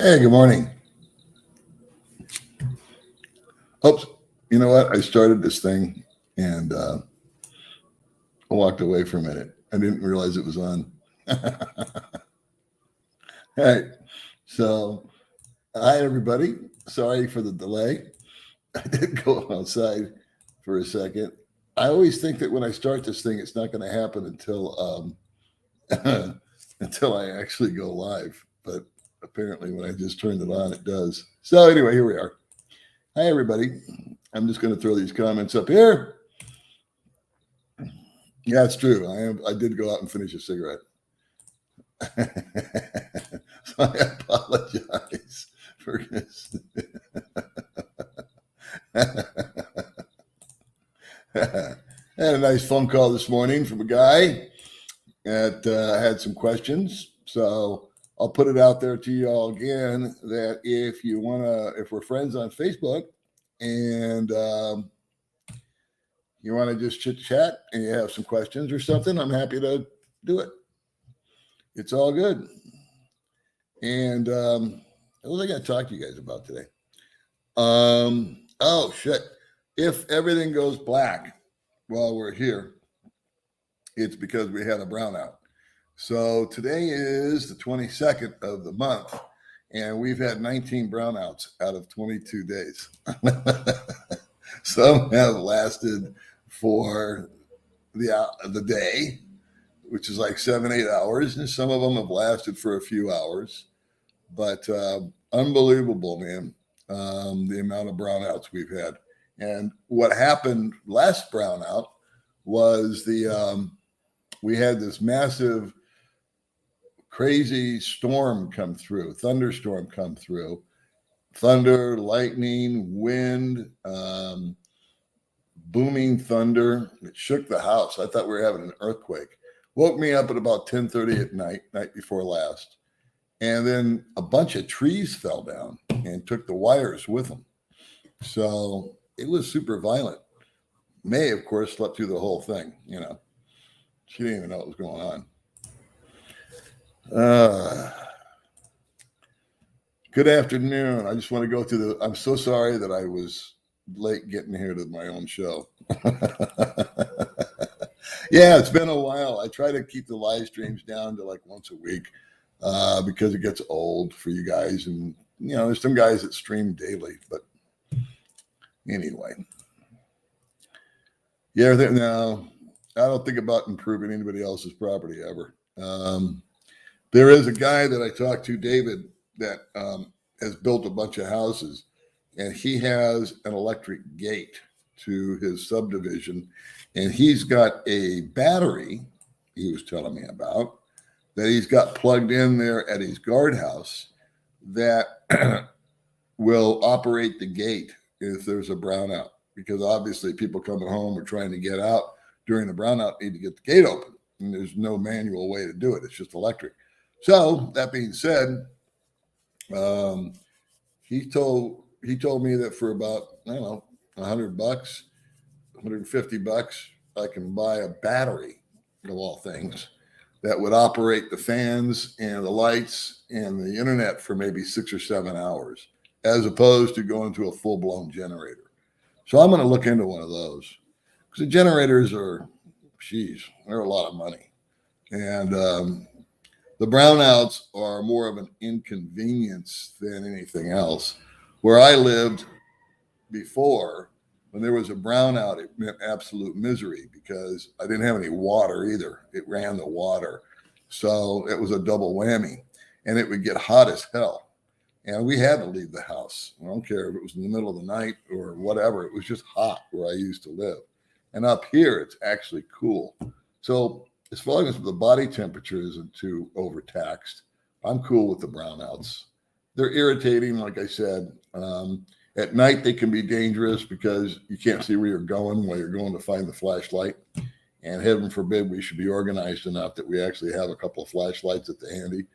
Hey, good morning. Oops, you know what? I started this thing and I walked away for a minute. I didn't realize it was on. All right. So, hi, everybody. Sorry for the delay. I did go outside for a second. I always think that when I start this thing, it's not going to happen until until I actually go live. But apparently, when I just turned it on, it does. So, anyway, here we are. Hi, everybody. I'm just going to throw these comments up here. Yeah, it's true. I did go out and finish a cigarette. So I apologize for this. I had a nice phone call this morning from a guy that had some questions. So I'll put it out there to you all again that if you want to, if we're friends on Facebook and you want to just chit chat and you have some questions or something, I'm happy to do it. It's all good. And what was I going to talk to you guys about today? Oh, shit. If everything goes black while we're here, it's because we had a brownout. So today is the 22nd of the month, and we've had 19 brownouts out of 22 days. Some have lasted for the day, which is like 7-8 hours, and some of them have lasted for a few hours. But unbelievable, man, the amount of brownouts we've had. And what happened last brownout was we had this massive, crazy storm come through, thunderstorm come through, thunder, lightning, wind, booming thunder. It shook the house. I thought we were having an earthquake. Woke me up at about 10:30 at night before last. And then a bunch of trees fell down and took the wires with them. So it was super violent. May, of course, slept through the whole thing. You know, she didn't even know what was going on. Good afternoon. I just want to go through I'm so sorry that I was late getting here to my own show. Yeah, it's been a while. I try to keep the live streams down to like once a week. Because it gets old for you guys. And, you know, there's some guys that stream daily. But anyway. Yeah, no, I don't think about improving anybody else's property ever. There is a guy that I talked to, David, that has built a bunch of houses. And he has an electric gate to his subdivision. And he's got a battery, he was telling me about, that he's got plugged in there at his guardhouse that will operate the gate if there's a brownout. Because obviously people coming home or trying to get out during the brownout need to get the gate open. And there's no manual way to do it. It's just electric. So that being said, he told me that for about, I don't know, $100, $150, I can buy a battery of all things that would operate the fans and the lights and the internet for maybe 6 or 7 hours, as opposed to going to a full-blown generator. So I'm going to look into one of those because the generators are, they're a lot of money. And the brownouts are more of an inconvenience than anything else. Where I lived before, when there was a brownout, it meant absolute misery because I didn't have any water either. It ran the water. So it was a double whammy. And it would get hot as hell. And we had to leave the house. I don't care if it was in the middle of the night or whatever. It was just hot where I used to live. And up here, it's actually cool. So as long as the body temperature isn't too overtaxed, I'm cool with the brownouts. They're irritating, like I said. At night, they can be dangerous because you can't see where you're going while you're going to find the flashlight. And heaven forbid, we should be organized enough that we actually have a couple of flashlights at the handy.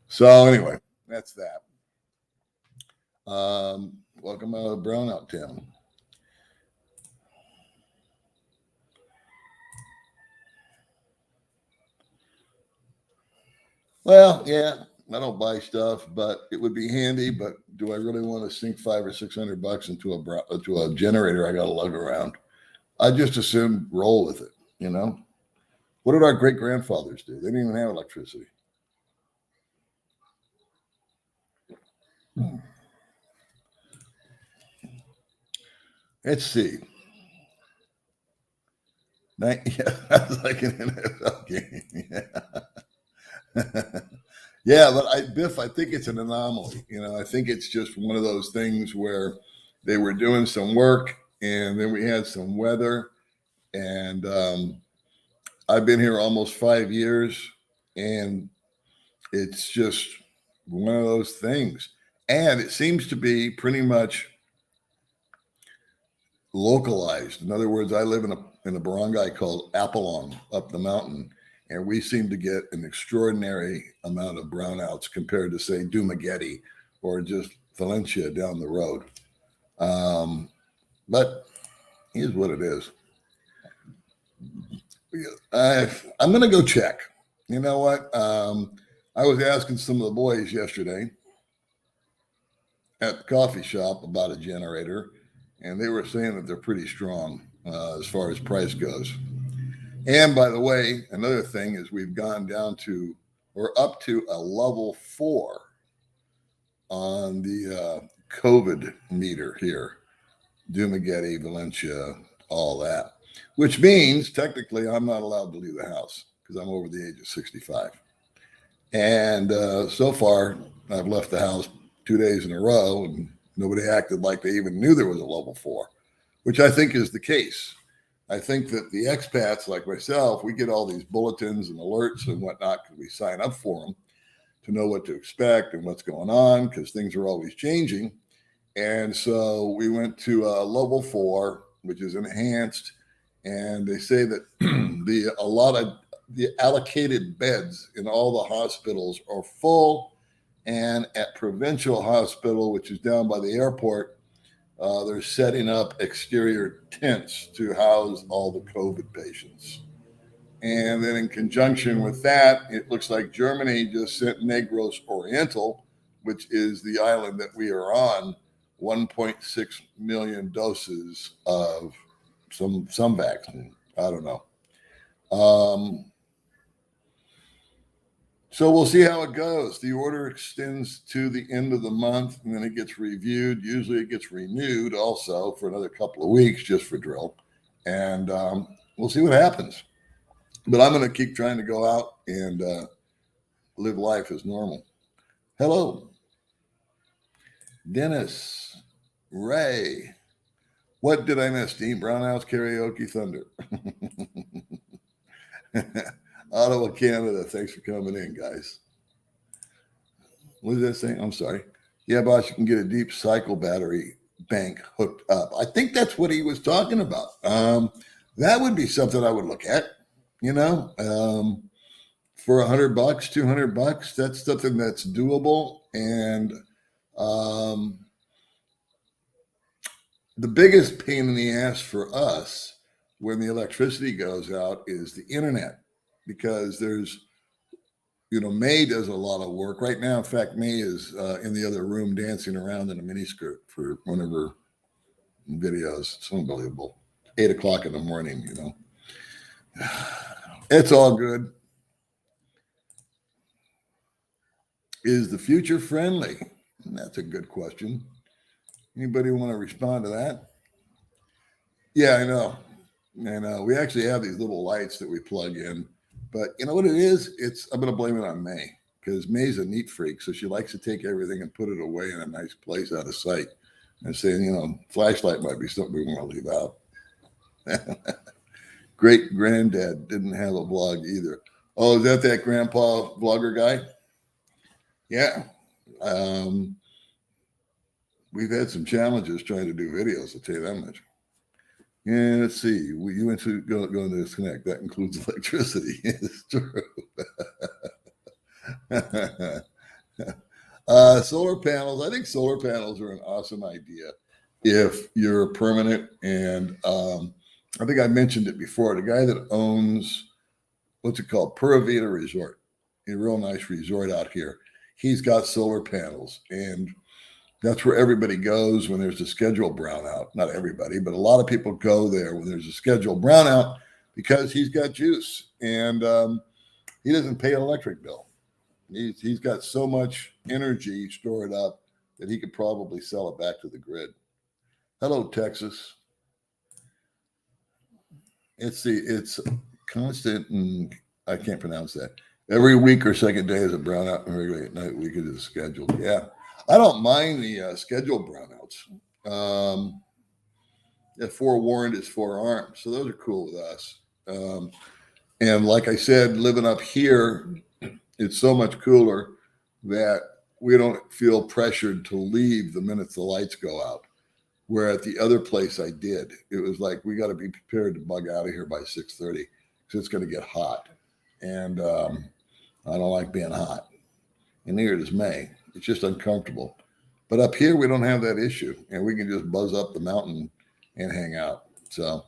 So anyway, that's that. Welcome out of Brownout Town. Well, yeah, I don't buy stuff, but it would be handy. But do I really want to sink $500 or $600 into a generator I got to lug around? I just assume roll with it. You know, what did our great grandfathers do? They didn't even have electricity. Let's see. Yeah, that's like an NFL game. Yeah. Yeah, but Biff, I think it's an anomaly. You know, I think it's just one of those things where they were doing some work and then we had some weather. And I've been here almost 5 years, and it's just one of those things. And it seems to be pretty much localized. In other words, I live in a barangay called Apalong up the mountain, and we seem to get an extraordinary amount of brownouts compared to, say, Dumaguete or just Valencia down the road. But here's what it is. I'm going to go check. You know what? I was asking some of the boys yesterday at the coffee shop about a generator, and they were saying that they're pretty strong as far as price goes. And by the way, another thing is we've gone down to, or up to a level 4 on the COVID meter here. Dumaguete, Valencia, all that. Which means technically I'm not allowed to leave the house because I'm over the age of 65. And so far, I've left the house 2 days in a row, and nobody acted like they even knew there was a level 4, which I think is the case. I think that the expats like myself, we get all these bulletins and alerts and whatnot because we sign up for them to know what to expect and what's going on because things are always changing. And so we went to level 4, which is enhanced. And they say that a lot of the allocated beds in all the hospitals are full. And at Provincial Hospital, which is down by the airport, they're setting up exterior tents to house all the COVID patients. And then in conjunction with that, it looks like Germany just sent Negros Oriental, which is the island that we are on, 1.6 million doses of some vaccine. I don't know. So we'll see how it goes. The order extends to the end of the month, and then it gets reviewed. Usually it gets renewed also for another couple of weeks just for drill. And we'll see what happens. But I'm going to keep trying to go out and live life as normal. Hello. Dennis. Ray. What did I miss? Dean Brownouts Karaoke Thunder. Ottawa, Canada. Thanks for coming in, guys. What is that saying? I'm sorry. Yeah, boss, you can get a deep cycle battery bank hooked up. I think that's what he was talking about. That would be something I would look at, you know, for $100, $200. That's something that's doable. And the biggest pain in the ass for us when the electricity goes out is the internet, because there's, you know, May does a lot of work right now. In fact, May is in the other room dancing around in a miniskirt for one of her videos. It's unbelievable. 8 o'clock in the morning, you know. It's all good. Is the future friendly? That's a good question. Anybody want to respond to that? Yeah, I know. We actually have these little lights that we plug in, but you know what it is? I'm going to blame it on May, because May's a neat freak. So she likes to take everything and put it away in a nice place out of sight and saying, you know, flashlight might be something we want to leave out. Great granddad didn't have a blog either. Oh, is that grandpa vlogger guy? Yeah. We've had some challenges trying to do videos, I'll tell you that much. Yeah, let's see. You went to go to disconnect. That includes electricity. It's true. Solar panels. I think solar panels are an awesome idea if you're permanent. And I think I mentioned it before. The guy that owns, what's it called? Pura Vida Resort, a real nice resort out here. he's got solar panels, and that's where everybody goes when there's a scheduled brownout. Not everybody, but a lot of people go there when there's a scheduled brownout because he's got juice, and he doesn't pay an electric bill. He's got so much energy stored up that he could probably sell it back to the grid. Hello, Texas. It's constant, and I can't pronounce that. Every week or second day is a brownout, and every night week is scheduled. Yeah, I don't mind the scheduled brownouts. Forewarned is forearmed, so those are cool with us. And like I said, living up here, it's so much cooler that we don't feel pressured to leave the minute the lights go out. Where at the other place I did, it was like, we got to be prepared to bug out of here by 6:30 because it's going to get hot. And I don't like being hot. And neither does May. It's just uncomfortable. But up here, we don't have that issue. And we can just buzz up the mountain and hang out. So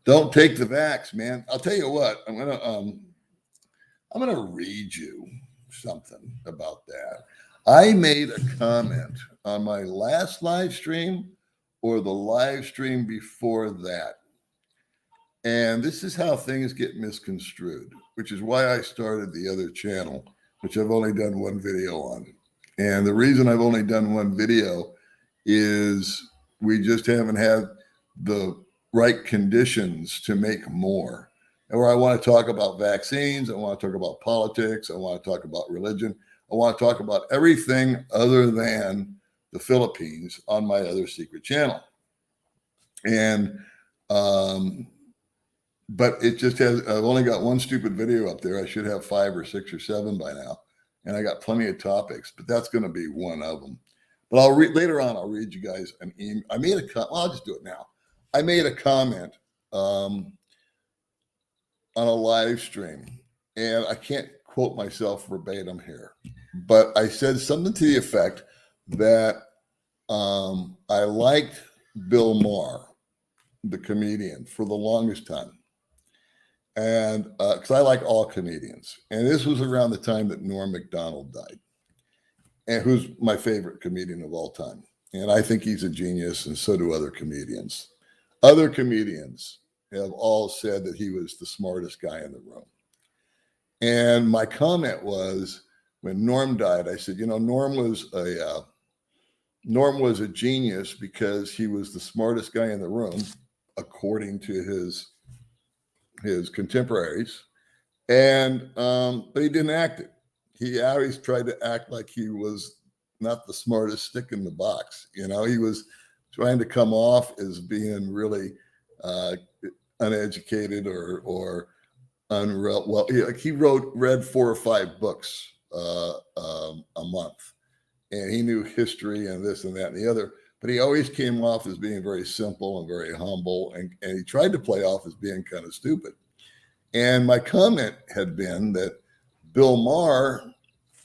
don't take the vax, man. I'll tell you what, I'm gonna read you something about that. I made a comment on my last live stream or the live stream before that. And this is how things get misconstrued, which is why I started the other channel, which I've only done one video on. And the reason I've only done one video is we just haven't had the right conditions to make more. And where I want to talk about vaccines, I want to talk about politics, I want to talk about religion, I want to talk about everything other than the Philippines on my other secret channel. And but it just has, I've only got one stupid video up there. I should have 5 or 6 or 7 by now. And I got plenty of topics, but that's going to be one of them. But I'll read later on. I'll read you guys an email. I made a well, I'll just do it now. I made a comment on a live stream, and I can't quote myself verbatim here, but I said something to the effect that I liked Bill Maher, the comedian, for the longest time. And because I like all comedians. And this was around the time that Norm Macdonald died, and who's my favorite comedian of all time. And I think he's a genius, and so do other comedians. Other comedians have all said that he was the smartest guy in the room. And my comment was, when Norm died, I said, you know, Norm was a genius because he was the smartest guy in the room, according to his contemporaries. And but he didn't act it. He always tried to act like he was not the smartest stick in the box. You know, he was trying to come off as being really uneducated or unreal. Well, he read 4 or 5 books a month, and he knew history and this and that and the other. But he always came off as being very simple and very humble, and he tried to play off as being kind of stupid. And my comment had been that Bill Maher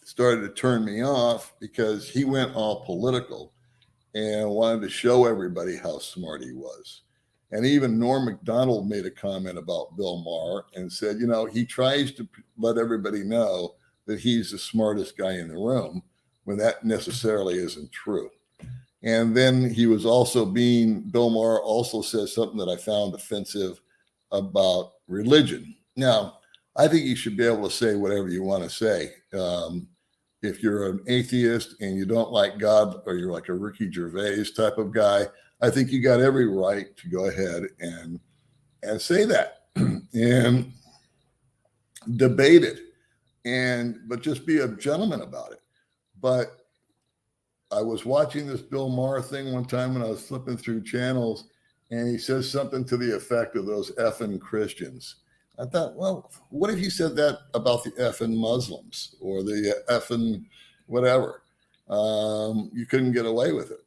started to turn me off because he went all political and wanted to show everybody how smart he was. And even Norm Macdonald made a comment about Bill Maher and said, you know, he tries to let everybody know that he's the smartest guy in the room when that necessarily isn't true. And then he was also Bill Maher also says something that I found offensive about religion. Now, I think you should be able to say whatever you want to say. If you're an atheist and you don't like God, or you're like a Ricky Gervais type of guy, I think you got every right to go ahead and say that and debate it, but just be a gentleman about it. But I was watching this Bill Maher thing one time when I was flipping through channels, and he says something to the effect of those effing Christians. I thought, well, what if you said that about the effing Muslims or the effing whatever? You couldn't get away with it.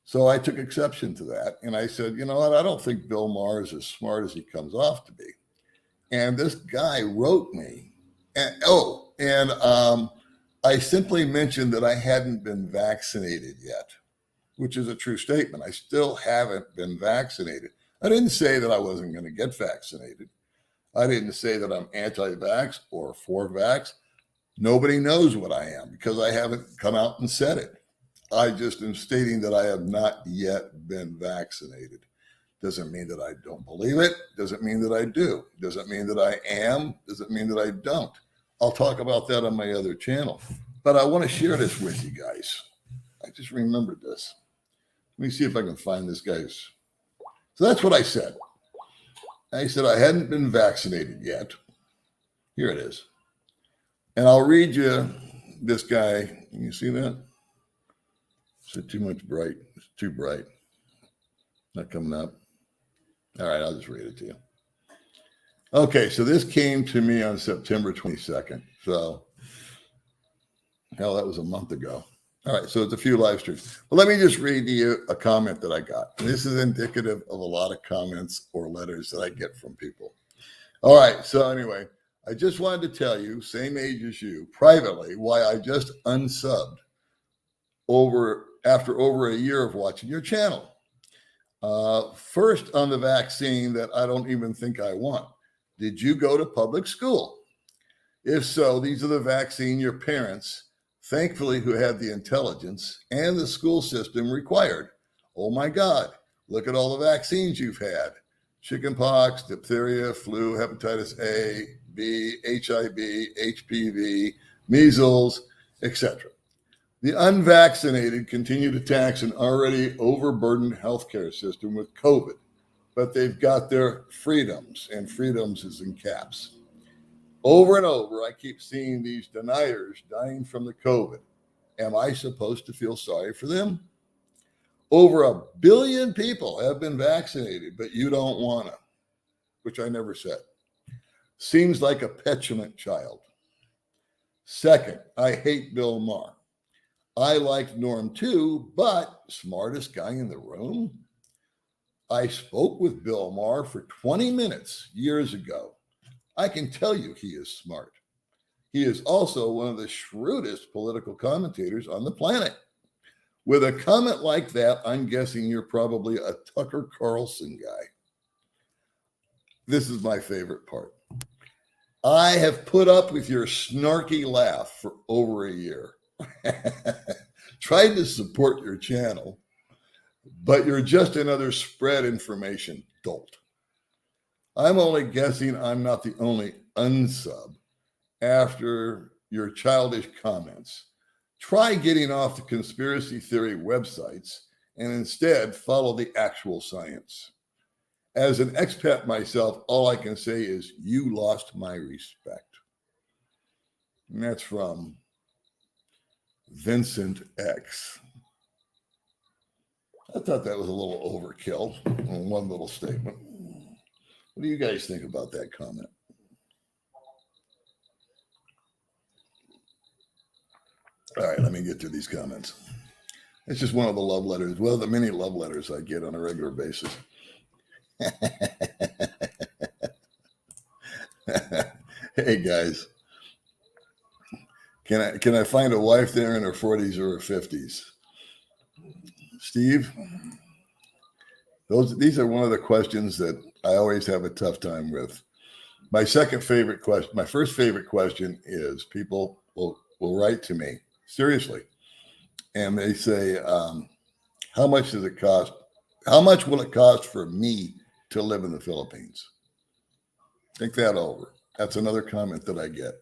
So I took exception to that. And I said, you know what? I don't think Bill Maher is as smart as he comes off to be. And this guy wrote me. And I simply mentioned that I hadn't been vaccinated yet, which is a true statement. I still haven't been vaccinated. I didn't say that I wasn't going to get vaccinated. I didn't say that I'm anti-vax or for vax. Nobody knows what I am because I haven't come out and said it. I just am stating that I have not yet been vaccinated. Doesn't mean that I don't believe it. Doesn't mean that I do. Doesn't mean that I am. Doesn't mean that I don't. I'll talk about that on my other channel. But I want to share this with you guys. I just remembered this. Let me see if I can find this guy's. So that's what I said. I said I hadn't been vaccinated yet. Here it is. And I'll read you this guy. Can you see that? Is it too much bright? It's too bright. Not coming up. All right, I'll just read it to you. Okay, so this came to me on September 22nd. So, hell, that was a month ago. All right, so it's a few live streams. Well, let me just read to you a comment that I got. This is indicative of a lot of comments or letters that I get from people. All right, so anyway, I just wanted to tell you, same age as you, privately, why I just unsubbed after over a year of watching your channel. First, on the vaccine that I don't even think I want. Did you go to public school? If so, these are the vaccine your parents, thankfully, who had the intelligence and the school system required. Oh my God, look at all the vaccines you've had. Chickenpox, diphtheria, flu, hepatitis A, B, HIV, HPV, measles, etc. The unvaccinated continue to tax an already overburdened healthcare system with COVID, but they've got their freedoms, and freedoms is in caps. Over and over, I keep seeing these deniers dying from the COVID. Am I supposed to feel sorry for them? Over 1 billion people have been vaccinated, but you don't want to, which I never said. Seems like a petulant child. Second, I hate Bill Maher. I liked Norm too, but smartest guy in the room? I spoke with Bill Maher for 20 minutes years ago. I can tell you he is smart. He is also one of the shrewdest political commentators on the planet. With a comment like that, I'm guessing you're probably a Tucker Carlson guy. This is my favorite part. I have put up with your snarky laugh for over a year. Tried to support your channel, but you're just another spread information dolt. I'm only guessing I'm not the only unsub after your childish comments. Try getting off the conspiracy theory websites and instead follow the actual science. As an expat myself, all I can say is you lost my respect. And that's from Vincent X. I thought that was a little overkill on one little statement. What do you guys think about that comment? All right, let me get to these comments. It's just one of the love letters, one of the many love letters I get on a regular basis. Hey guys, can I find a wife there in her 40s or her 50s? Steve, these are one of the questions that I always have a tough time with. My second favorite question, my first favorite question is people will write to me, seriously, and they say, how much does it cost? How much will it cost for me to live in the Philippines? Think that over. That's another comment that I get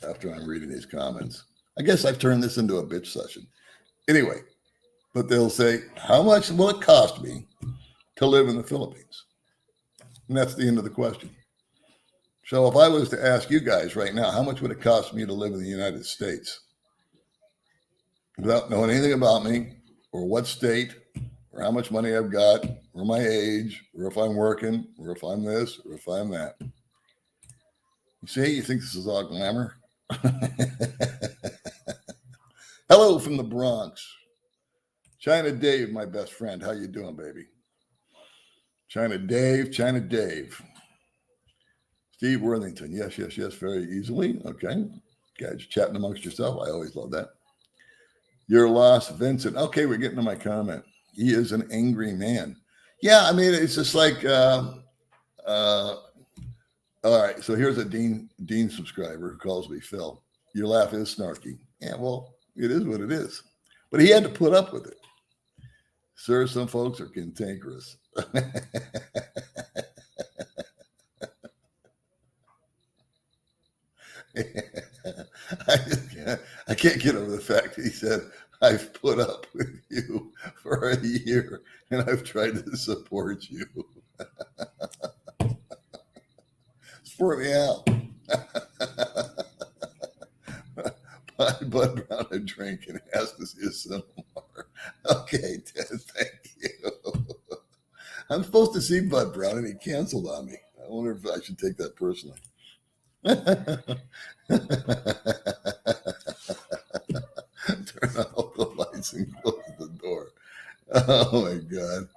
after I'm reading these comments. I guess I've turned this into a bitch session. Anyway, but they'll say, how much will it cost me to live in the Philippines? And that's the end of the question. So if I was to ask you guys right now, how much would it cost me to live in the United States? Without knowing anything about me or what state or how much money I've got or my age or if I'm working or if I'm this or if I'm that. You see, you think this is all glamour? Hello from the Bronx. China Dave, my best friend. How you doing, baby? China Dave. Steve Worthington. Yes, very easily. Okay. Guys, chatting amongst yourself. I always love that. Your loss, Vincent. Okay, we're getting to my comment. He is an angry man. Yeah, I mean, it's just like, all right, so here's a Dean subscriber who calls me Phil. Your laugh is snarky. Yeah, well, it is what it is. But he had to put up with it. Sir, some folks are cantankerous. I can't get over the fact that he said, I've put up with you for a year and I've tried to support you. Support me out. Buy Bud Brown a drink and ask to see us some more. Okay, Ted, thank you. I'm supposed to see Bud Brown and he canceled on me. I wonder if I should take that personally. Turn off the lights and close the door. Oh my God.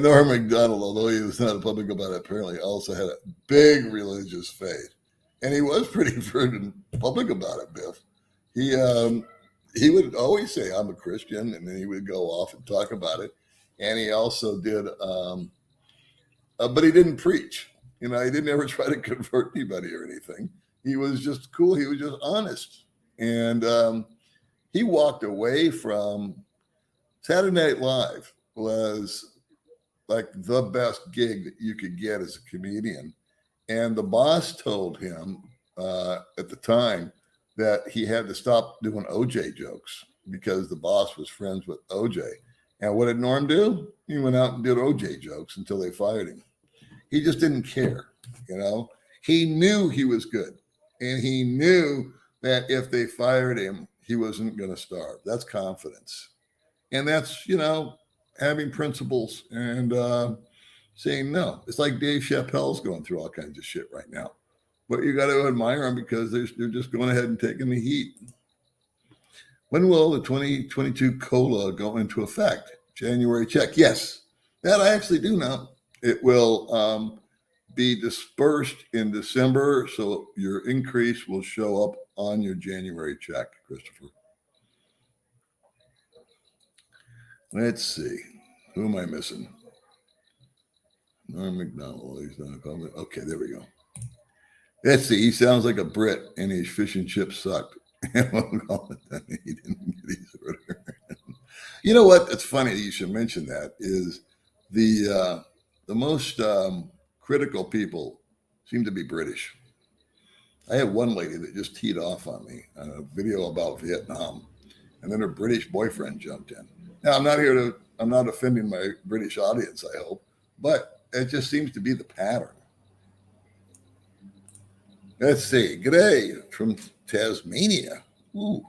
Norm MacDonald, although he was not public about it, apparently also had a big religious faith. And he was pretty public about it, Biff. He would always say, I'm a Christian, and then he would go off and talk about it. And he also did, but he didn't preach. He didn't ever try to convert anybody or anything. He was just cool. He was just honest. And he walked away from Saturday Night Live was like the best gig that you could get as a comedian. And the boss told him at the time that he had to stop doing OJ jokes because the boss was friends with OJ. And what did Norm do? He went out and did OJ jokes until they fired him. He just didn't care, He knew he was good. And he knew that if they fired him, he wasn't going to starve. That's confidence. And that's, having principles and saying no. It's like Dave Chappelle's going through all kinds of shit right now. But you got to admire them because they're just going ahead and taking the heat. When will the 2022 COLA go into effect? January check. Yes, that I actually do know. It will be dispersed in December, so your increase will show up on your January check, Christopher. Let's see. Who am I missing? Norm MacDonald. He's not a comment. Okay, there we go. Let's see. He sounds like a Brit, and his fish and chips sucked. He didn't get his order. You know what? It's funny that you should mention that. Is the most critical people seem to be British. I had one lady that just teed off on me on a video about Vietnam, and then her British boyfriend jumped in. Now, I'm not offending my British audience, I hope, but it just seems to be the pattern. Let's see. G'day from Tasmania. Ooh.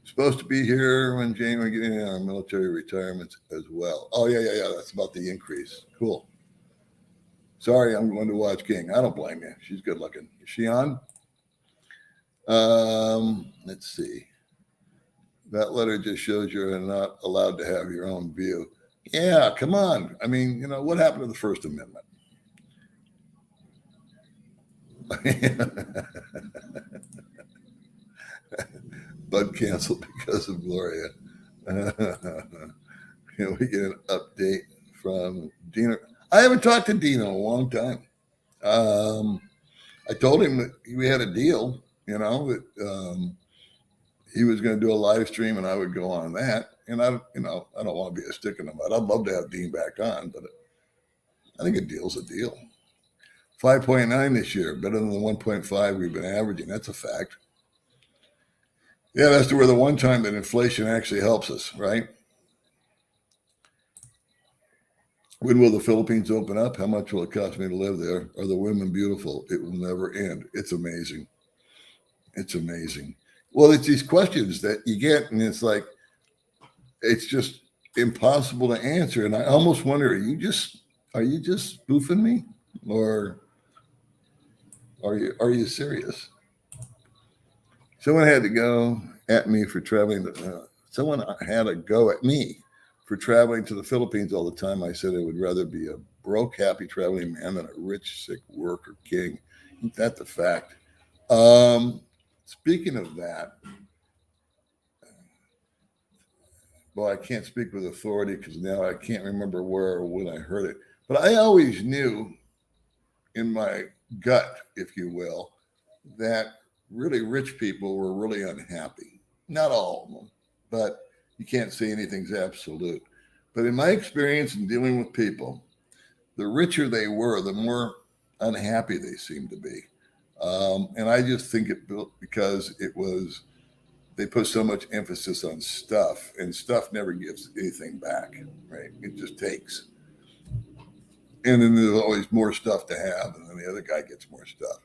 Supposed to be here when January getting our military retirements as well. Oh, yeah. That's about the increase. Cool. Sorry, I'm going to watch King. I don't blame you. She's good looking. Is she on? Let's see. That letter just shows you're not allowed to have your own view. Yeah, come on. I mean, what happened to the First Amendment? Bud canceled because of Gloria. We get an update from Dina. I haven't talked to Dina in a long time. I told him that we had a deal, that he was going to do a live stream and I would go on that. And I don't want to be a stick in the mud. I'd love to have Dean back on, but I think a deal's a deal. 5.9 this year, better than the 1.5 we've been averaging. That's a fact. Yeah, that's to where the one time that inflation actually helps us, right? When will the Philippines open up? How much will it cost me to live there? Are the women beautiful? It will never end. It's amazing. It's amazing. Well, it's these questions that you get, and it's like, it's just impossible to answer. And I almost wonder, are you just spoofing me? Or are you serious? Someone had to go at me for traveling. Someone had to go at me for traveling to the Philippines all the time. I said I would rather be a broke, happy traveling man than a rich, sick worker king. Isn't that the fact? Speaking of that, well, I can't speak with authority because now I can't remember where or when I heard it. But I always knew in my gut, if you will, that really rich people were really unhappy. Not all of them, but you can't say anything's absolute. But in my experience in dealing with people, the richer they were, the more unhappy they seemed to be. And I just think it built because they put so much emphasis on stuff, and stuff never gives anything back, right? It just takes. And then there's always more stuff to have, and then the other guy gets more stuff.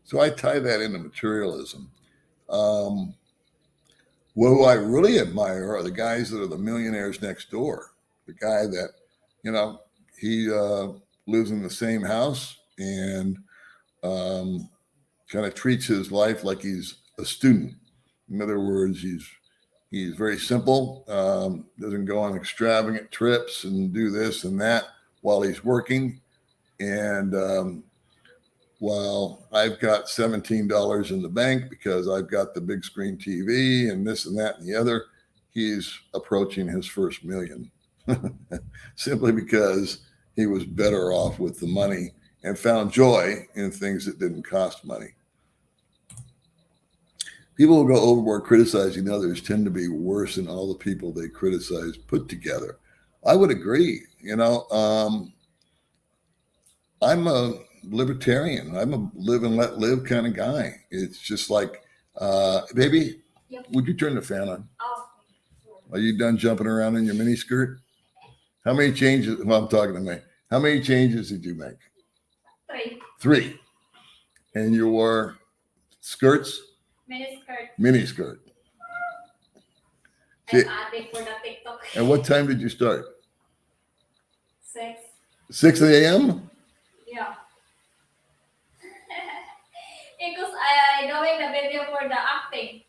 So I tie that into materialism. Um, what I really admire are the guys that are the millionaires next door. The guy that, you know, he lives in the same house and um, kind of treats his life like he's a student. In other words, he's very simple. Doesn't go on extravagant trips and do this and that while he's working. And while I've got $17 in the bank because I've got the big screen TV and this and that and the other, he's approaching his first million simply because he was better off with the money and found joy in things that didn't cost money. People who go overboard criticizing others tend to be worse than all the people they criticize put together. I would agree. I'm a libertarian. I'm a live and let live kind of guy. It's just like, baby, Yep. would you turn the fan on? Oh, Are you done jumping around in your mini skirt? How many changes? Well, I'm talking to me. How many changes did you make? 3. 3. And you wore skirts, Miniskirt. mini skirt. I'm See, addict for the TikTok. and what time did you start? 6. 6 a.m.? Yeah. Because I doing the video for the acting.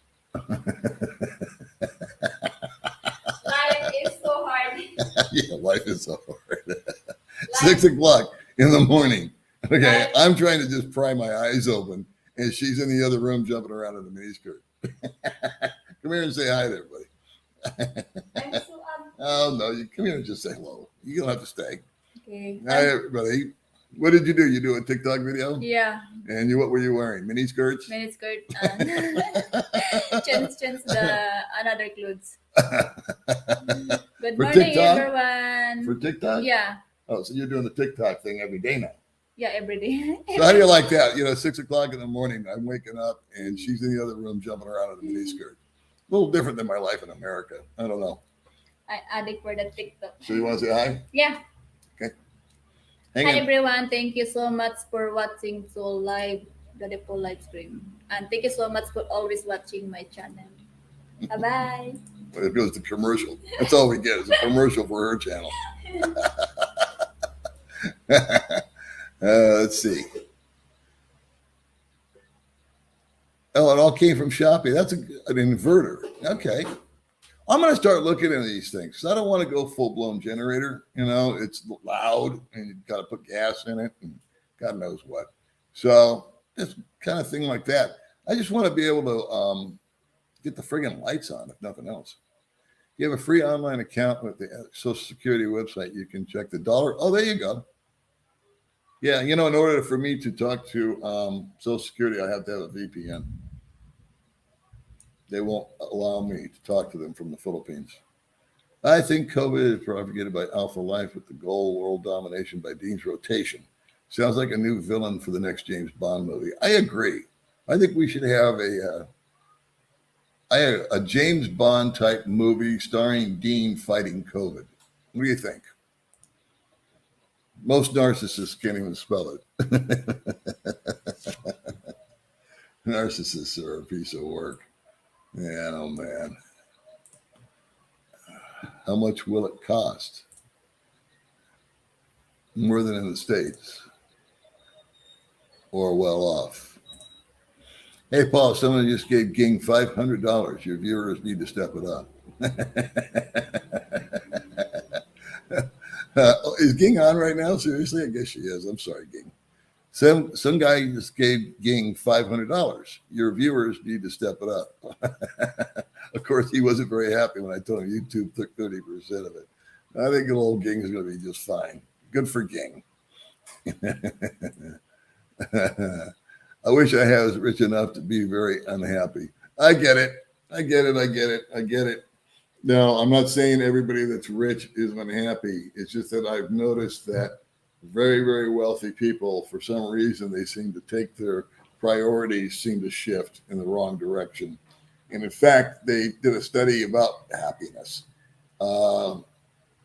Life is so hard. Yeah, life is so hard. 6 o'clock in the morning. Okay, Life- I'm trying to just pry my eyes open, and she's in the other room jumping around in the miniskirt. Come here and say hi to everybody. I'm so Oh no, you come here and just say hello. You don't have to stay. okay. Hi everybody. What did you do? You do a TikTok video? Yeah, And what were you wearing? Mini skirts? miniskirt and change the another clothes. Good For morning, TikTok? everyone. For TikTok? Yeah, Oh, so you're doing the TikTok thing every day now. yeah, every day. So how do you like that? 6 o'clock in the morning, I'm waking up and she's in the other room jumping around in a miniskirt. A little different than my life in America. I don't know. I addict for the TikTok. So you want to say hi? Yeah. Hang Hi in. everyone, thank you so much for watching Soul Live, the full live stream. And thank you so much for always watching my channel. Bye-bye. It goes to commercial. That's all we get is a commercial for her channel. Let's see. Oh, it all came from shopping. That's an inverter. Okay. I'm going to start looking into these things because I don't want to go full blown generator. It's loud and you've got to put gas in it and God knows what. So this kind of thing like that. I just want to be able to get the friggin' lights on, if nothing else. You have a free online account with the Social Security website. You can check the dollar. Oh, there you go. Yeah, in order for me to talk to Social Security, I have to have a VPN. They won't allow me to talk to them from the Philippines. I think COVID is propagated by Alpha Life with the goal of world domination by Dean's rotation. Sounds like a new villain for the next James Bond movie. I agree. I think we should have a James Bond type movie starring Dean fighting COVID. What do you think? Most narcissists can't even spell it. Narcissists are a piece of work. Yeah, oh man. How much will it cost? More than in the States. Or well off. Hey, Paul, someone just gave Ging $500. Your viewers need to step it up. Is Ging on right now? Seriously? I guess she is. I'm sorry, Ging. Some guy just gave Ging $500. Your viewers need to step it up. Of course, he wasn't very happy when I told him YouTube took 30% of it. I think little old Ging is going to be just fine. Good for Ging. I wish I was rich enough to be very unhappy. I get it. I get it. I get it. I get it. No, I'm not saying everybody that's rich is unhappy. It's just that I've noticed that very, very wealthy people, for some reason, they seem to take their priorities seem to shift in the wrong direction. And in fact, they did a study about happiness,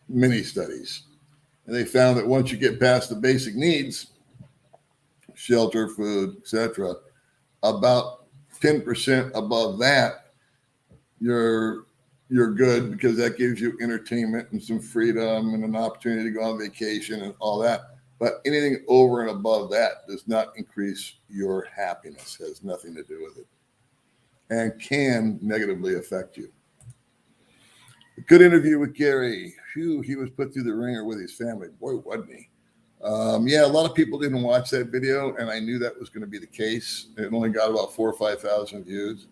many studies. And they found that once you get past the basic needs, shelter, food, etc., about 10% above that, you're good, because that gives you entertainment and some freedom and an opportunity to go on vacation and all that. But anything over and above that does not increase your happiness, has nothing to do with it, and can negatively affect you. A good interview with Gary. Phew, he was put through the ringer with his family. Boy, wasn't he? Yeah, a lot of people didn't watch that video, and I knew that was going to be the case. It only got about 4,000 or 5,000 views.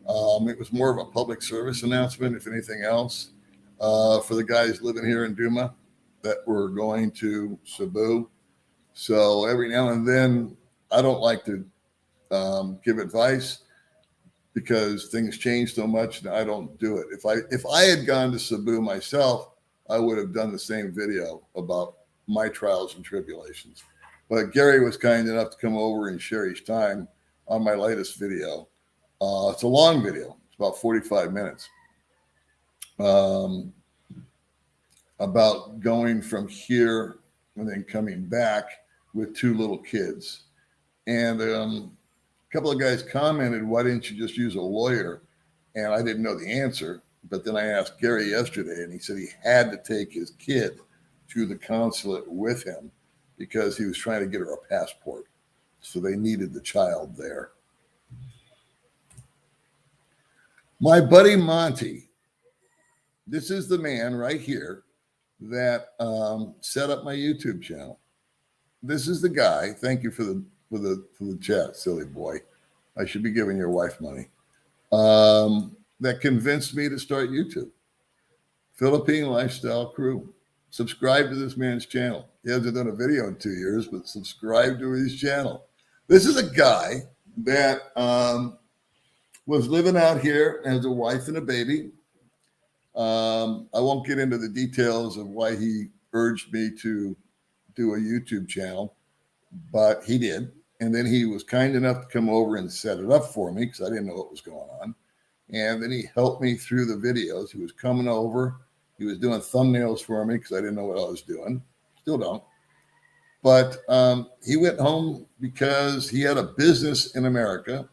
It was more of a public service announcement, if anything else, for the guys living here in Duma that were going to Cebu. So every now and then, I don't like to give advice because things change so much, and I don't do it. If I had gone to Cebu myself, I would have done the same video about my trials and tribulations. But Gary was kind enough to come over and share his time on my latest video. It's a long video. It's about 45 minutes. About going from here and then coming back with 2 little kids. And a couple of guys commented, why didn't you just use a lawyer? And I didn't know the answer. But then I asked Gary yesterday, and he said he had to take his kid to the consulate with him because he was trying to get her a passport. So they needed the child there. My buddy Monty, this is the man right here that set up my YouTube channel. This is the guy. Thank you for the chat, silly boy. I should be giving your wife money. That convinced me to start YouTube. Philippine Lifestyle Crew. Subscribe to this man's channel. He hasn't done a video in 2 years, but subscribe to his channel. This is a guy that was living out here, has a wife and a baby. I won't get into the details of why he urged me to do a YouTube channel, but he did. And then he was kind enough to come over and set it up for me because I didn't know what was going on. And then he helped me through the videos. He was coming over. He was doing thumbnails for me because I didn't know what I was doing. Still don't. But he went home because he had a business in America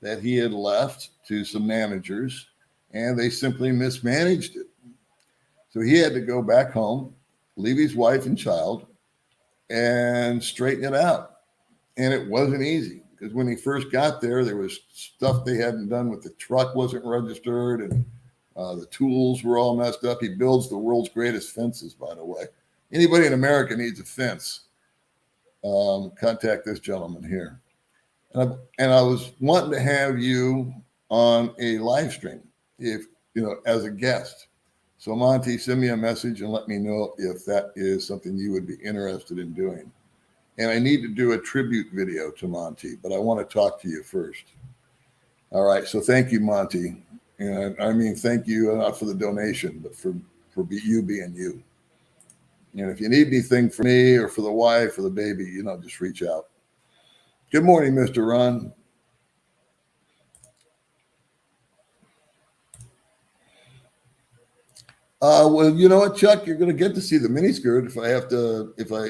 that he had left to some managers, and they simply mismanaged it. So he had to go back home, leave his wife and child, and straighten it out. And it wasn't easy because when he first got there, there was stuff they hadn't done with the truck wasn't registered, and the tools were all messed up. He builds the world's greatest fences, by the way. Anybody in America needs a fence, contact this gentleman here. And I was wanting to have you on a live stream, if as a guest. So Monty, send me a message and let me know if that is something you would be interested in doing. And I need to do a tribute video to Monty, but I want to talk to you first. All right. So thank you, Monty. And I mean, thank you not for the donation, but for you being you. And if you need anything for me or for the wife or the baby, just reach out. Good morning, Mr. Ron. Well, you know what, Chuck? You're going to get to see the miniskirt if I have to. If I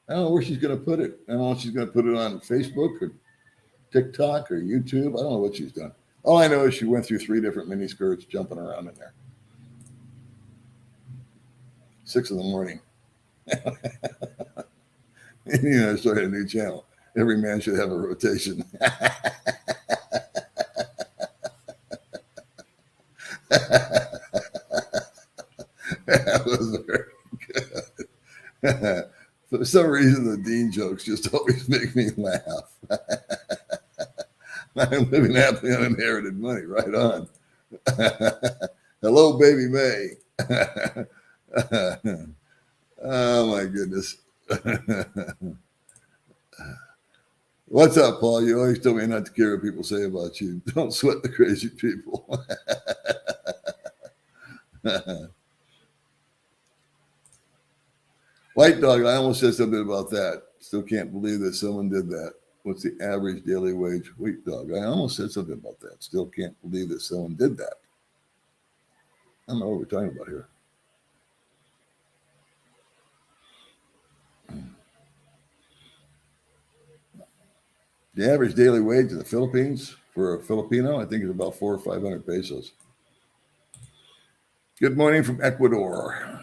don't know where she's going to put it. I don't know if she's going to put it on Facebook or TikTok or YouTube. I don't know what she's done. All I know is she went through 3 different miniskirts jumping around in there. 6 a.m. I started a new channel. Every man should have a rotation. That was very good. For some reason, the Dean jokes just always make me laugh. I'm living happily on inherited money. Right on. Hello, baby May. Oh, my goodness. What's up, Paul? You always tell me not to care what people say about you. Don't sweat the crazy people. White Dog, I almost said something about that. Still can't believe that someone did that. What's the average daily wage? White Dog, I almost said something about that. Still can't believe that someone did that. I don't know what we're talking about here. The average daily wage in the Philippines for a Filipino, I think, is about 400 or 500 pesos. Good morning from Ecuador.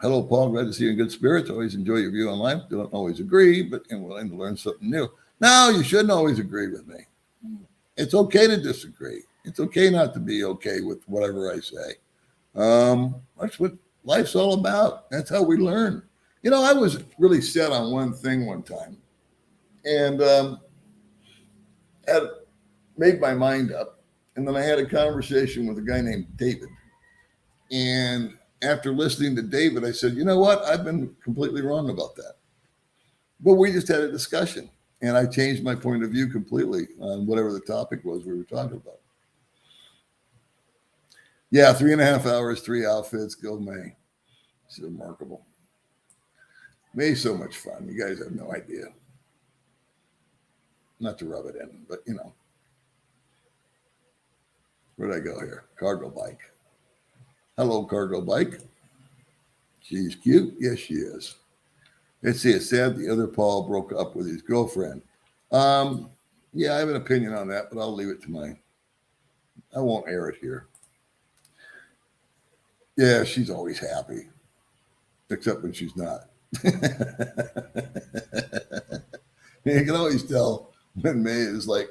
Hello, Paul. Glad to see you in good spirits. Always enjoy your view on life. Don't always agree, but I'm willing to learn something new. No, you shouldn't always agree with me. It's okay to disagree. It's okay not to be okay with whatever I say. That's what life's all about. That's how we learn. You know, I was really set on one thing one time, and had made my mind up. And then I had a conversation with a guy named David. And after listening to David, I said, you know what? I've been completely wrong about that. But we just had a discussion. And I changed my point of view completely on whatever the topic was we were talking about. Yeah, 3.5 hours, 3 outfits, go May. It's remarkable. May's so much fun. You guys have no idea. Not to rub it in, but you know. Where'd I go here? Cargo bike. Hello, cargo bike. She's cute. Yes, she is. Let's see. It's sad the other Paul broke up with his girlfriend. Yeah, I have an opinion on that, but I'll leave it to mine. I won't air it here. Yeah, she's always happy, except when she's not. You can always tell when May is like,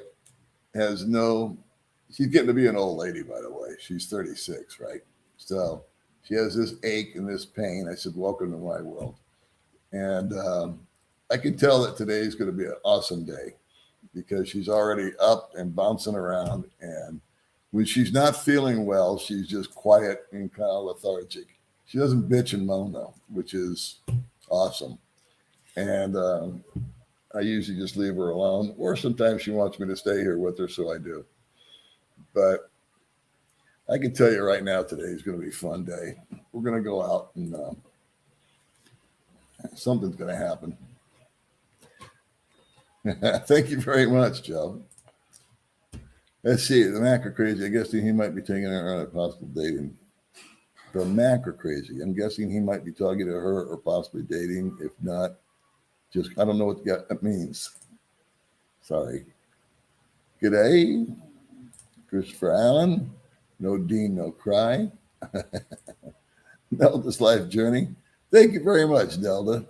she's getting to be an old lady, by the way. She's 36, right? So she has this ache and this pain. I said, welcome to my world. And I can tell that today is going to be an awesome day because she's already up and bouncing around. And when she's not feeling well, she's just quiet and kind of lethargic. She doesn't bitch and moan, though, which is awesome. And I usually just leave her alone, or sometimes she wants me to stay here with her, so I do. But I can tell you right now, today is going to be a fun day. We're going to go out and something's going to happen. Thank you very much, Joe. Let's see. The Mac are crazy. I guess he might be taking her on a possible dating. The Mac are crazy. I'm guessing he might be talking to her or possibly dating. If not, just I don't know what that means. Sorry. G'day, Christopher Allen. No Dean, no cry. Nelda's life journey. Thank you very much, Nelda.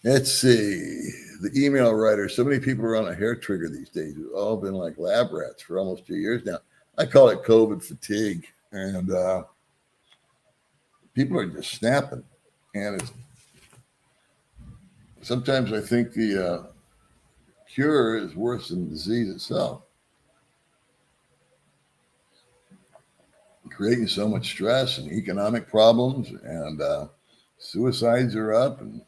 Let's see. The email writer. So many people are on a hair trigger these days. We've all been like lab rats for almost 2 years now. I call it COVID fatigue. And people are just snapping. And sometimes I think the cure is worse than the disease itself. Creating so much stress and economic problems, and suicides are up. And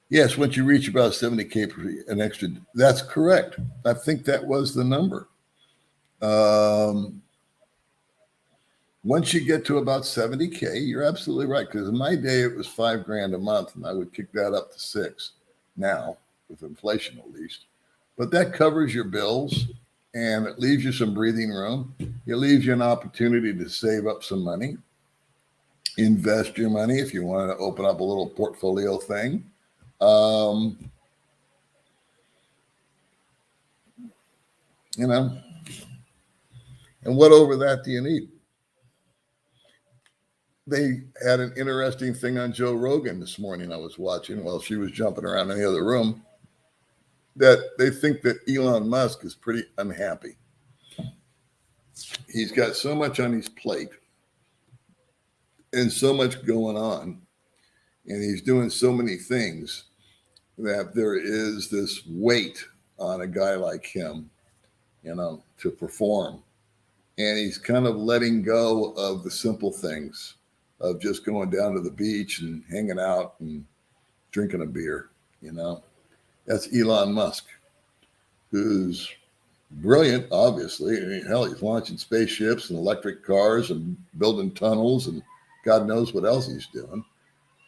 yes, once you reach about 70K per an extra, that's correct. I think that was the number. Once you get to about 70K, you're absolutely right. Because in my day, it was $5,000 a month, and I would kick that up to 6 now, with inflation at least. But that covers your bills, and it leaves you some breathing room. It leaves you an opportunity to save up some money, invest your money if you want to open up a little portfolio thing. You know, and what over that do you need? They had an interesting thing on Joe Rogan this morning I was watching while she was jumping around in the other room, that they think that Elon Musk is pretty unhappy. He's got so much on his plate and so much going on, and he's doing so many things that there is this weight on a guy like him, you know, to perform. And he's kind of letting go of the simple things of just going down to the beach and hanging out and drinking a beer, you know. That's Elon Musk, who's brilliant, obviously. I mean, hell, he's launching spaceships and electric cars and building tunnels and God knows what else he's doing.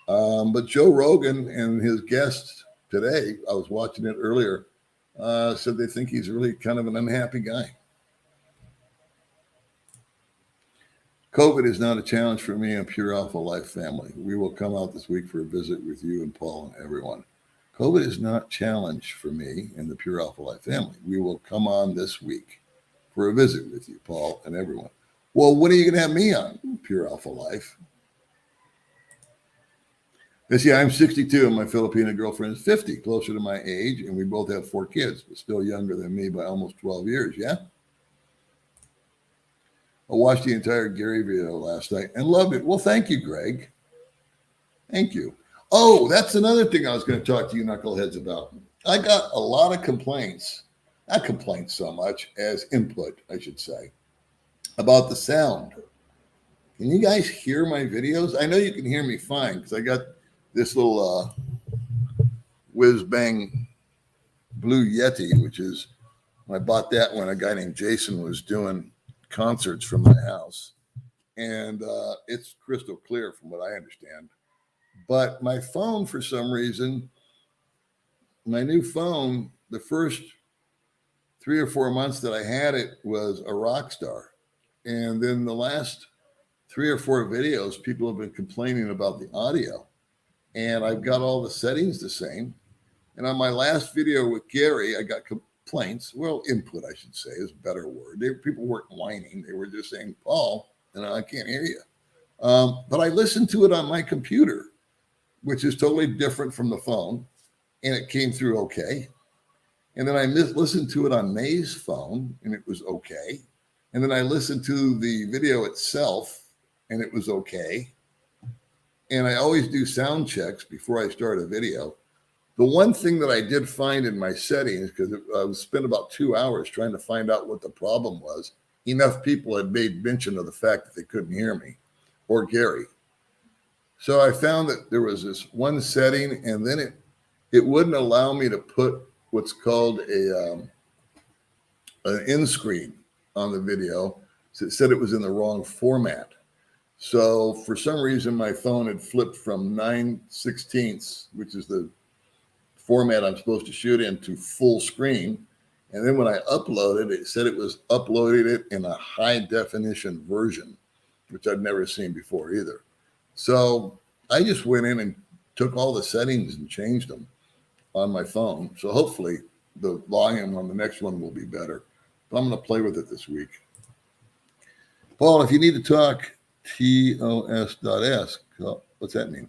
But Joe Rogan and his guests today, I was watching it earlier, said they think he's really kind of an unhappy guy. COVID is not a challenge for me and Pure Alpha Life family. We will come out this week for a visit with you and Paul and everyone. COVID is not a challenge for me and the Pure Alpha Life family. We will come on this week for a visit with you, Paul, and everyone. Well, when are you going to have me on, Pure Alpha Life? They see I'm 62 and my Filipino girlfriend is 50, closer to my age, and we both have 4 kids, but still younger than me by almost 12 years, yeah? I watched the entire Gary video last night and loved it. Well, thank you, Greg. Thank you. Oh, that's another thing I was going to talk to you knuckleheads about. I got a lot of complaints, not complaints so much as input, I should say, about the sound. Can you guys hear my videos? I know you can hear me fine because I got this little whiz bang Blue Yeti, which is, I bought that when a guy named Jason was doing concerts from my house, and it's crystal clear from what I understand. But my phone, for some reason, my new phone, the first 3 or 4 months that I had it was a rock star, and then the last 3 or 4 videos, people have been complaining about the audio, and I've got all the settings the same. And on my last video with Gary, I got complaints. Well, input, I should say, is a better word. People weren't whining. They were just saying, Paul, I can't hear you. But I listened to it on my computer, which is totally different from the phone, and it came through okay. And then I listened to it on May's phone, and it was okay. And then I listened to the video itself, and it was okay. And I always do sound checks before I start a video. The one thing that I did find in my settings, because I spent about 2 hours trying to find out what the problem was, enough people had made mention of the fact that they couldn't hear me or Gary. So I found that there was this one setting, and then it wouldn't allow me to put what's called an end screen on the video. So it said it was in the wrong format. So for some reason, my phone had flipped from 9/16, which is the format I'm supposed to shoot in, to full screen. And then when I uploaded, it said it was uploading it in a high definition version, which I'd never seen before either. So I just went in and took all the settings and changed them on my phone. So hopefully the volume on the next one will be better. But I'm going to play with it this week. Paul, if you need to talk, TOS.S. What's that mean?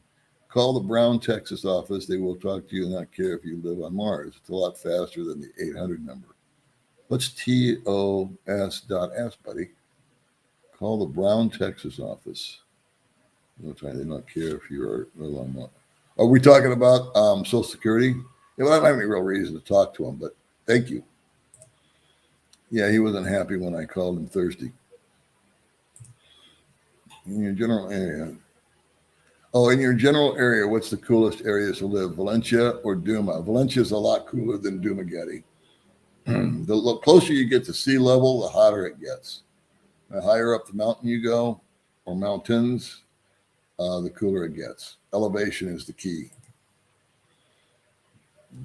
Call the Brown, Texas office. They will talk to you and not care if you live on Mars. It's a lot faster than the 800 number. What's TOS.S, buddy? Call the Brown, Texas office. They do not care if you live on Mars. Are we talking about Social Security? Yeah, well, I don't have any real reason to talk to him, but thank you. Yeah, he wasn't happy when I called him thirsty. In your general area. Oh, in your general area, what's the coolest areas to live? Valencia or Duma? Valencia is a lot cooler than Dumaguete. The closer you get to sea level, the hotter it gets. The higher up the mountain you go, or mountains, the cooler it gets. Elevation is the key.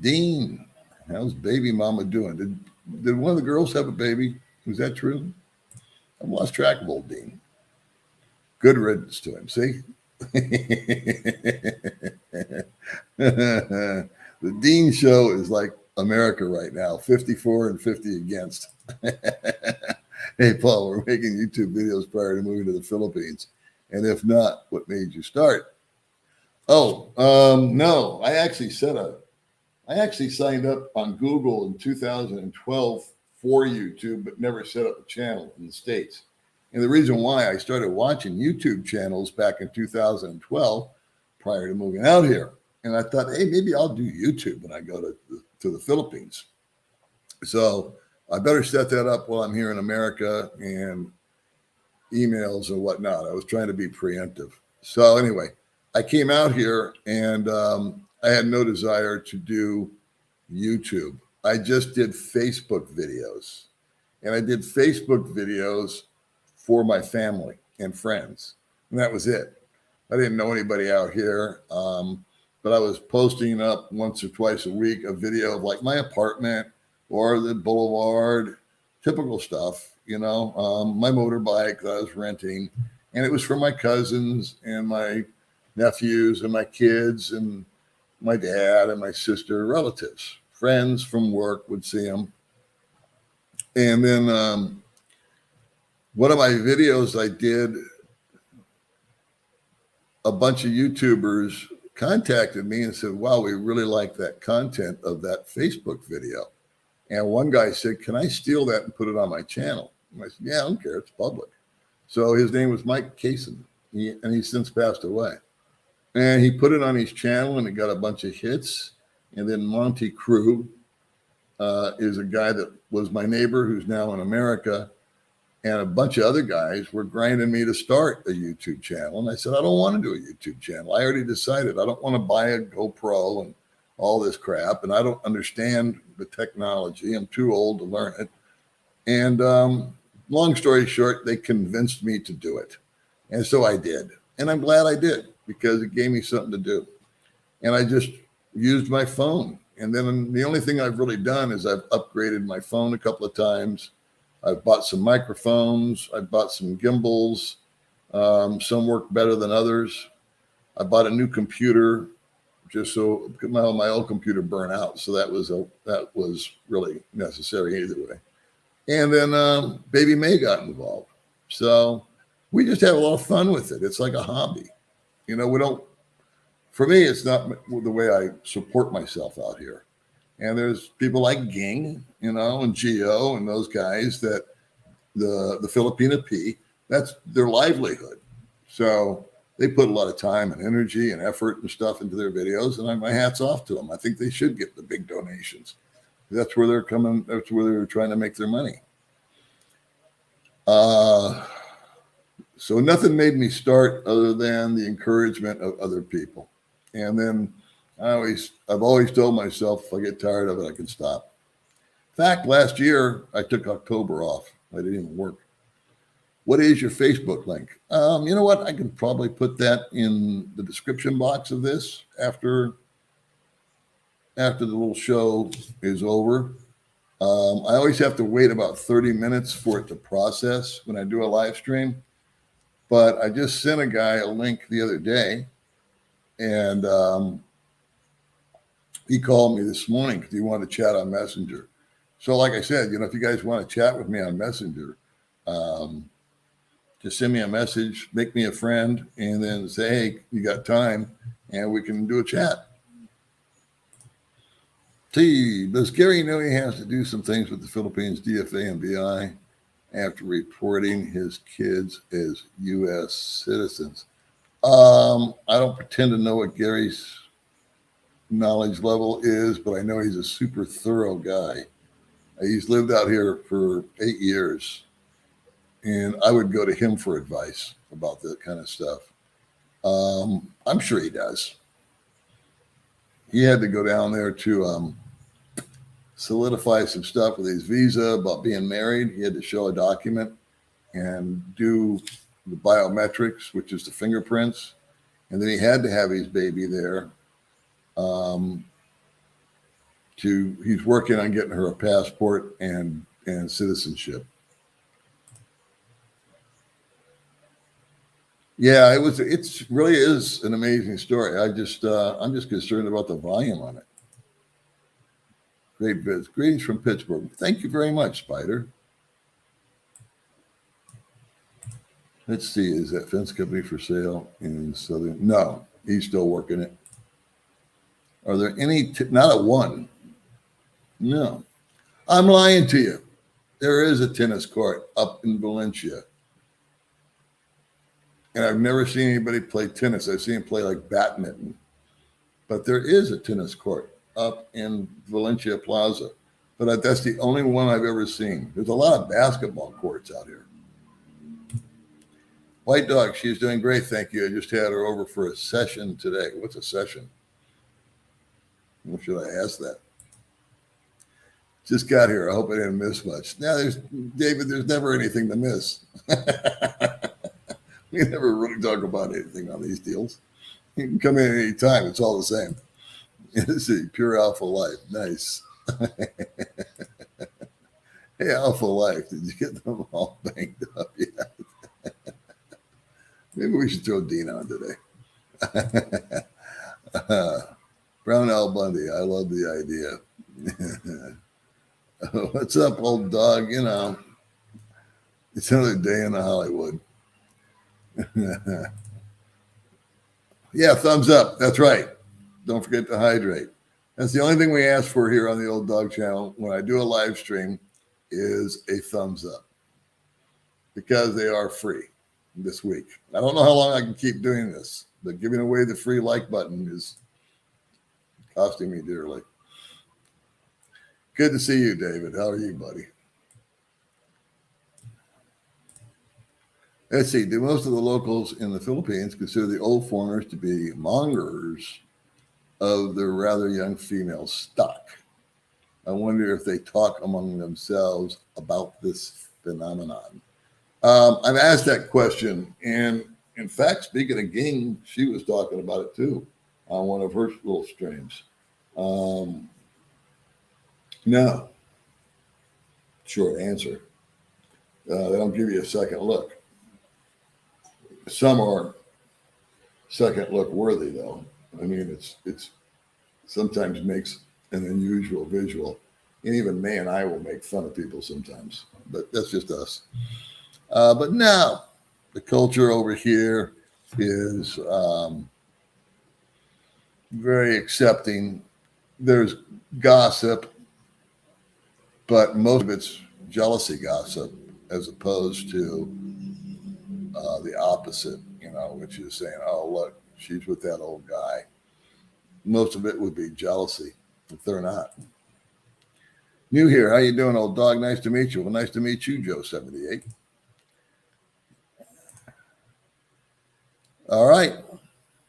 Dean, how's baby mama doing? Did one of the girls have a baby? Was that true? I've lost track of old Dean. Good riddance to him, see? The Dean show is like America right now, 54 and 50 against. Hey, Paul, we're making YouTube videos prior to moving to the Philippines. And if not, what made you start? Oh, no, I actually signed up on Google in 2012 for YouTube, but never set up a channel in the States. And the reason why I started watching YouTube channels back in 2012, prior to moving out here. And I thought, hey, maybe I'll do YouTube when I go to the Philippines. So I better set that up while I'm here in America, and emails and whatnot. I was trying to be preemptive. So anyway, I came out here and I had no desire to do YouTube. I just did Facebook videos, and I did Facebook videos for my family and friends, and that was it. I didn't know anybody out here, but I was posting up once or twice a week a video of like my apartment or the boulevard, typical stuff, my motorbike that I was renting, and it was for my cousins and my nephews and my kids and my dad and my sister, relatives, friends from work would see them. And then one of my videos I did, a bunch of YouTubers contacted me and said, wow, we really like that content of that Facebook video. And one guy said, can I steal that and put it on my channel? And I said, yeah, I don't care. It's public. So his name was Mike Kaysen, and he's since passed away. And he put it on his channel, and it got a bunch of hits. And then Monty Crew is a guy that was my neighbor who's now in America. And a bunch of other guys were grinding me to start a YouTube channel. And I said, I don't want to do a YouTube channel. I already decided I don't want to buy a GoPro and all this crap. And I don't understand the technology. I'm too old to learn it. And long story short, they convinced me to do it. And so I did. And I'm glad I did, because it gave me something to do. And I just used my phone. And then the only thing I've really done is I've upgraded my phone a couple of times. I've bought some microphones. I bought some gimbals. Some work better than others. I bought a new computer just so my old computer burned out. So that was really necessary either way. And then Baby May got involved. So we just have a lot of fun with it. It's like a hobby. For me, it's not the way I support myself out here. And there's people like Ging, and Geo and those guys that the Filipina P, that's their livelihood. So they put a lot of time and energy and effort and stuff into their videos, and my hat's off to them. I think they should get the big donations. That's where they're coming. That's where they're trying to make their money. So nothing made me start other than the encouragement of other people. And then I've always told myself, if I get tired of it, I can stop. In fact, last year, I took October off. I didn't even work. What is your Facebook link? You know what? I can probably put that in the description box of this after the little show is over. I always have to wait about 30 minutes for it to process when I do a live stream. But I just sent a guy a link the other day, and he called me this morning because he wanted to chat on Messenger. So like I said, if you guys want to chat with me on Messenger, just send me a message, make me a friend, and then say, hey, you got time, and we can do a chat. T, does Gary know he has to do some things with the Philippines DFA and BI after reporting his kids as U.S. citizens? I don't pretend to know what Gary's knowledge level is, but I know he's a super thorough guy. He's lived out here for 8 years, and I would go to him for advice about that kind of stuff. I'm sure he does. He had to go down there to solidify some stuff with his visa about being married. He had to show a document and do the biometrics, which is the fingerprints. And then he had to have his baby there. He's working on getting her a passport and citizenship. Yeah, it really is an amazing story. I'm just concerned about the volume on it. Great vids. Greetings from Pittsburgh. Thank you very much, Spider. Let's see, is that fence company for sale in Southern? No, he's still working it. Are there any, not a one. No, I'm lying to you. There is a tennis court up in Valencia. And I've never seen anybody play tennis. I've seen them play like badminton. But there is a tennis court up in Valencia Plaza. But that's the only one I've ever seen. There's a lot of basketball courts out here. White Dog, she's doing great, thank you. I just had her over for a session today. What's a session? What should I ask that? Just got here. I hope I didn't miss much. Now, David, there's never anything to miss. We never really talk about anything on these deals. You can come in any time. It's all the same. Let's see, Pure Alpha Life. Nice. Hey, Alpha Life, did you get them all banged up yet? Maybe we should throw Dean on today. Brown Al Bundy, I love the idea. What's up, old dog? You know, it's another day in Hollywood. Yeah, thumbs up. That's right. Don't forget to hydrate. That's the only thing we ask for here on the Old Dog Channel when I do a live stream is a thumbs up because they are free this week. I don't know how long I can keep doing this, but giving away the free like button is costing me dearly. Good to see you, David. How are you, buddy? Let's see. Do most of the locals in the Philippines consider the old foreigners to be mongers of the rather young female stock? I wonder if they talk among themselves about this phenomenon. I've asked that question, and in fact, speaking of Ging, she was talking about it too on one of her little streams. No. Short answer. They don't give you a second look. Some are second look worthy, though. I mean, it's sometimes makes an unusual visual, and even May and I will make fun of people sometimes, but that's just us. But now, the culture over here is very accepting. There's gossip, but most of it's jealousy gossip as opposed to the opposite, you know, which is saying, oh, look, she's with that old guy. Most of it would be jealousy if they're not. New here. How you doing, old dog? Nice to meet you. Well, nice to meet you, Joe78. All right.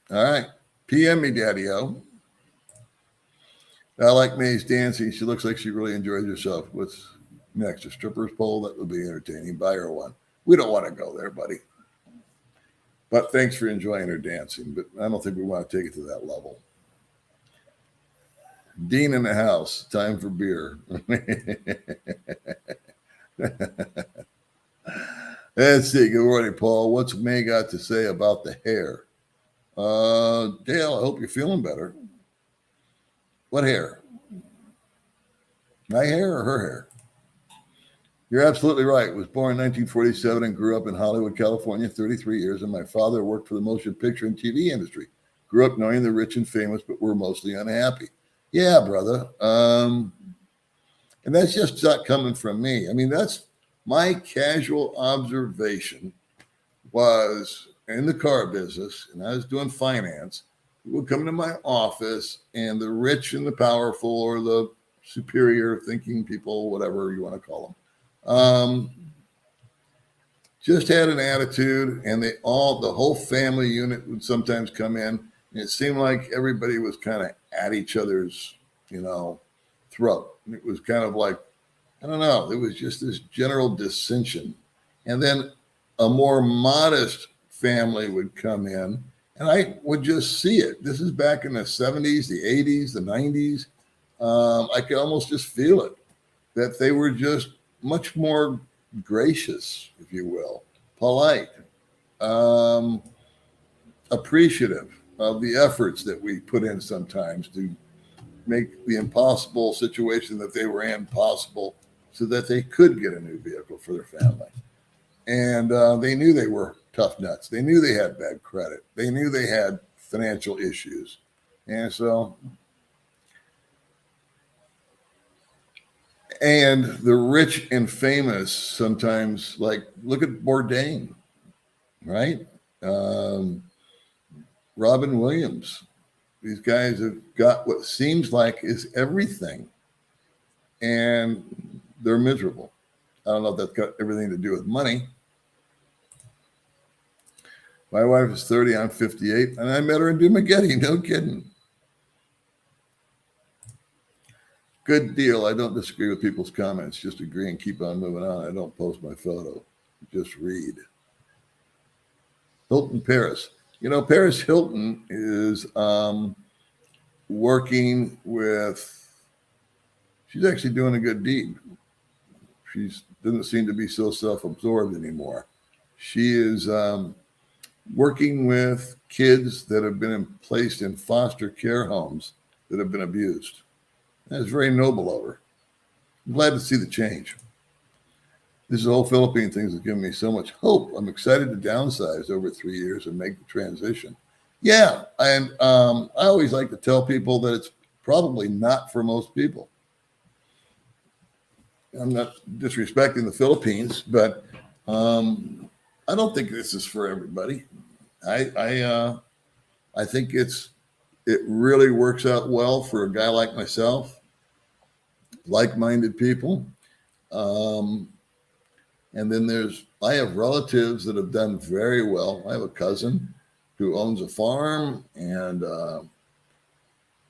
All right. PM me, Daddy-O. I like May's dancing. She looks like she really enjoys herself. What's next? A stripper's pole? That would be entertaining. Buy her one. We don't want to go there, buddy. But thanks for enjoying her dancing. But I don't think we want to take it to that level. Dean in the house. Time for beer. Let's see. Good morning, Paul. What's May got to say about the hair? Dale, I hope you're feeling better. What hair? My hair or her hair? You're absolutely right. Was born in 1947 and grew up in Hollywood, California, 33 years. And my father worked for the motion picture and TV industry. Grew up knowing the rich and famous, but were mostly unhappy. Yeah, brother. And that's just not coming from me. I mean, that's my casual observation was in the car business, and I was doing finance. People would come into my office, and the rich and the powerful or the superior thinking people, whatever you want to call them, just had an attitude, and the whole family unit would sometimes come in, and it seemed like everybody was kind of at each other's, throat. And it was kind of like, I don't know, it was just this general dissension. And then a more modest family would come in, and I would just see it. This is back in the 70s, the 80s, the 90s. I could almost just feel it, that they were just much more gracious, if you will, polite, appreciative of the efforts that we put in sometimes to make the impossible situation that they were in possible so that they could get a new vehicle for their family. And they knew they were tough nuts. They knew they had bad credit. They knew they had financial issues. And so, and the rich and famous sometimes, like, look at Bourdain, right? Robin Williams. These guys have got what seems like is everything, and they're miserable. I don't know if that's got everything to do with money, My wife is 30, I'm 58, and I met her in Dumagetti. No kidding. Good deal. I don't disagree with people's comments. Just agree and keep on moving on. I don't post my photo. Just read. Hilton Paris. You know, Paris Hilton is working with, she's actually doing a good deed. She doesn't seem to be so self-absorbed anymore. She is working with kids that have been placed in foster care homes that have been abused. That's very noble of her. I'm glad to see the change. This whole Philippine thing has given me so much hope. I'm excited to downsize over 3 years and make the transition. Yeah, and I always like to tell people that it's probably not for most people. I'm not disrespecting the Philippines, but I don't think this is for everybody. I think it really works out well for a guy like myself, like-minded people. And then I have relatives that have done very well. I have a cousin who owns a farm and,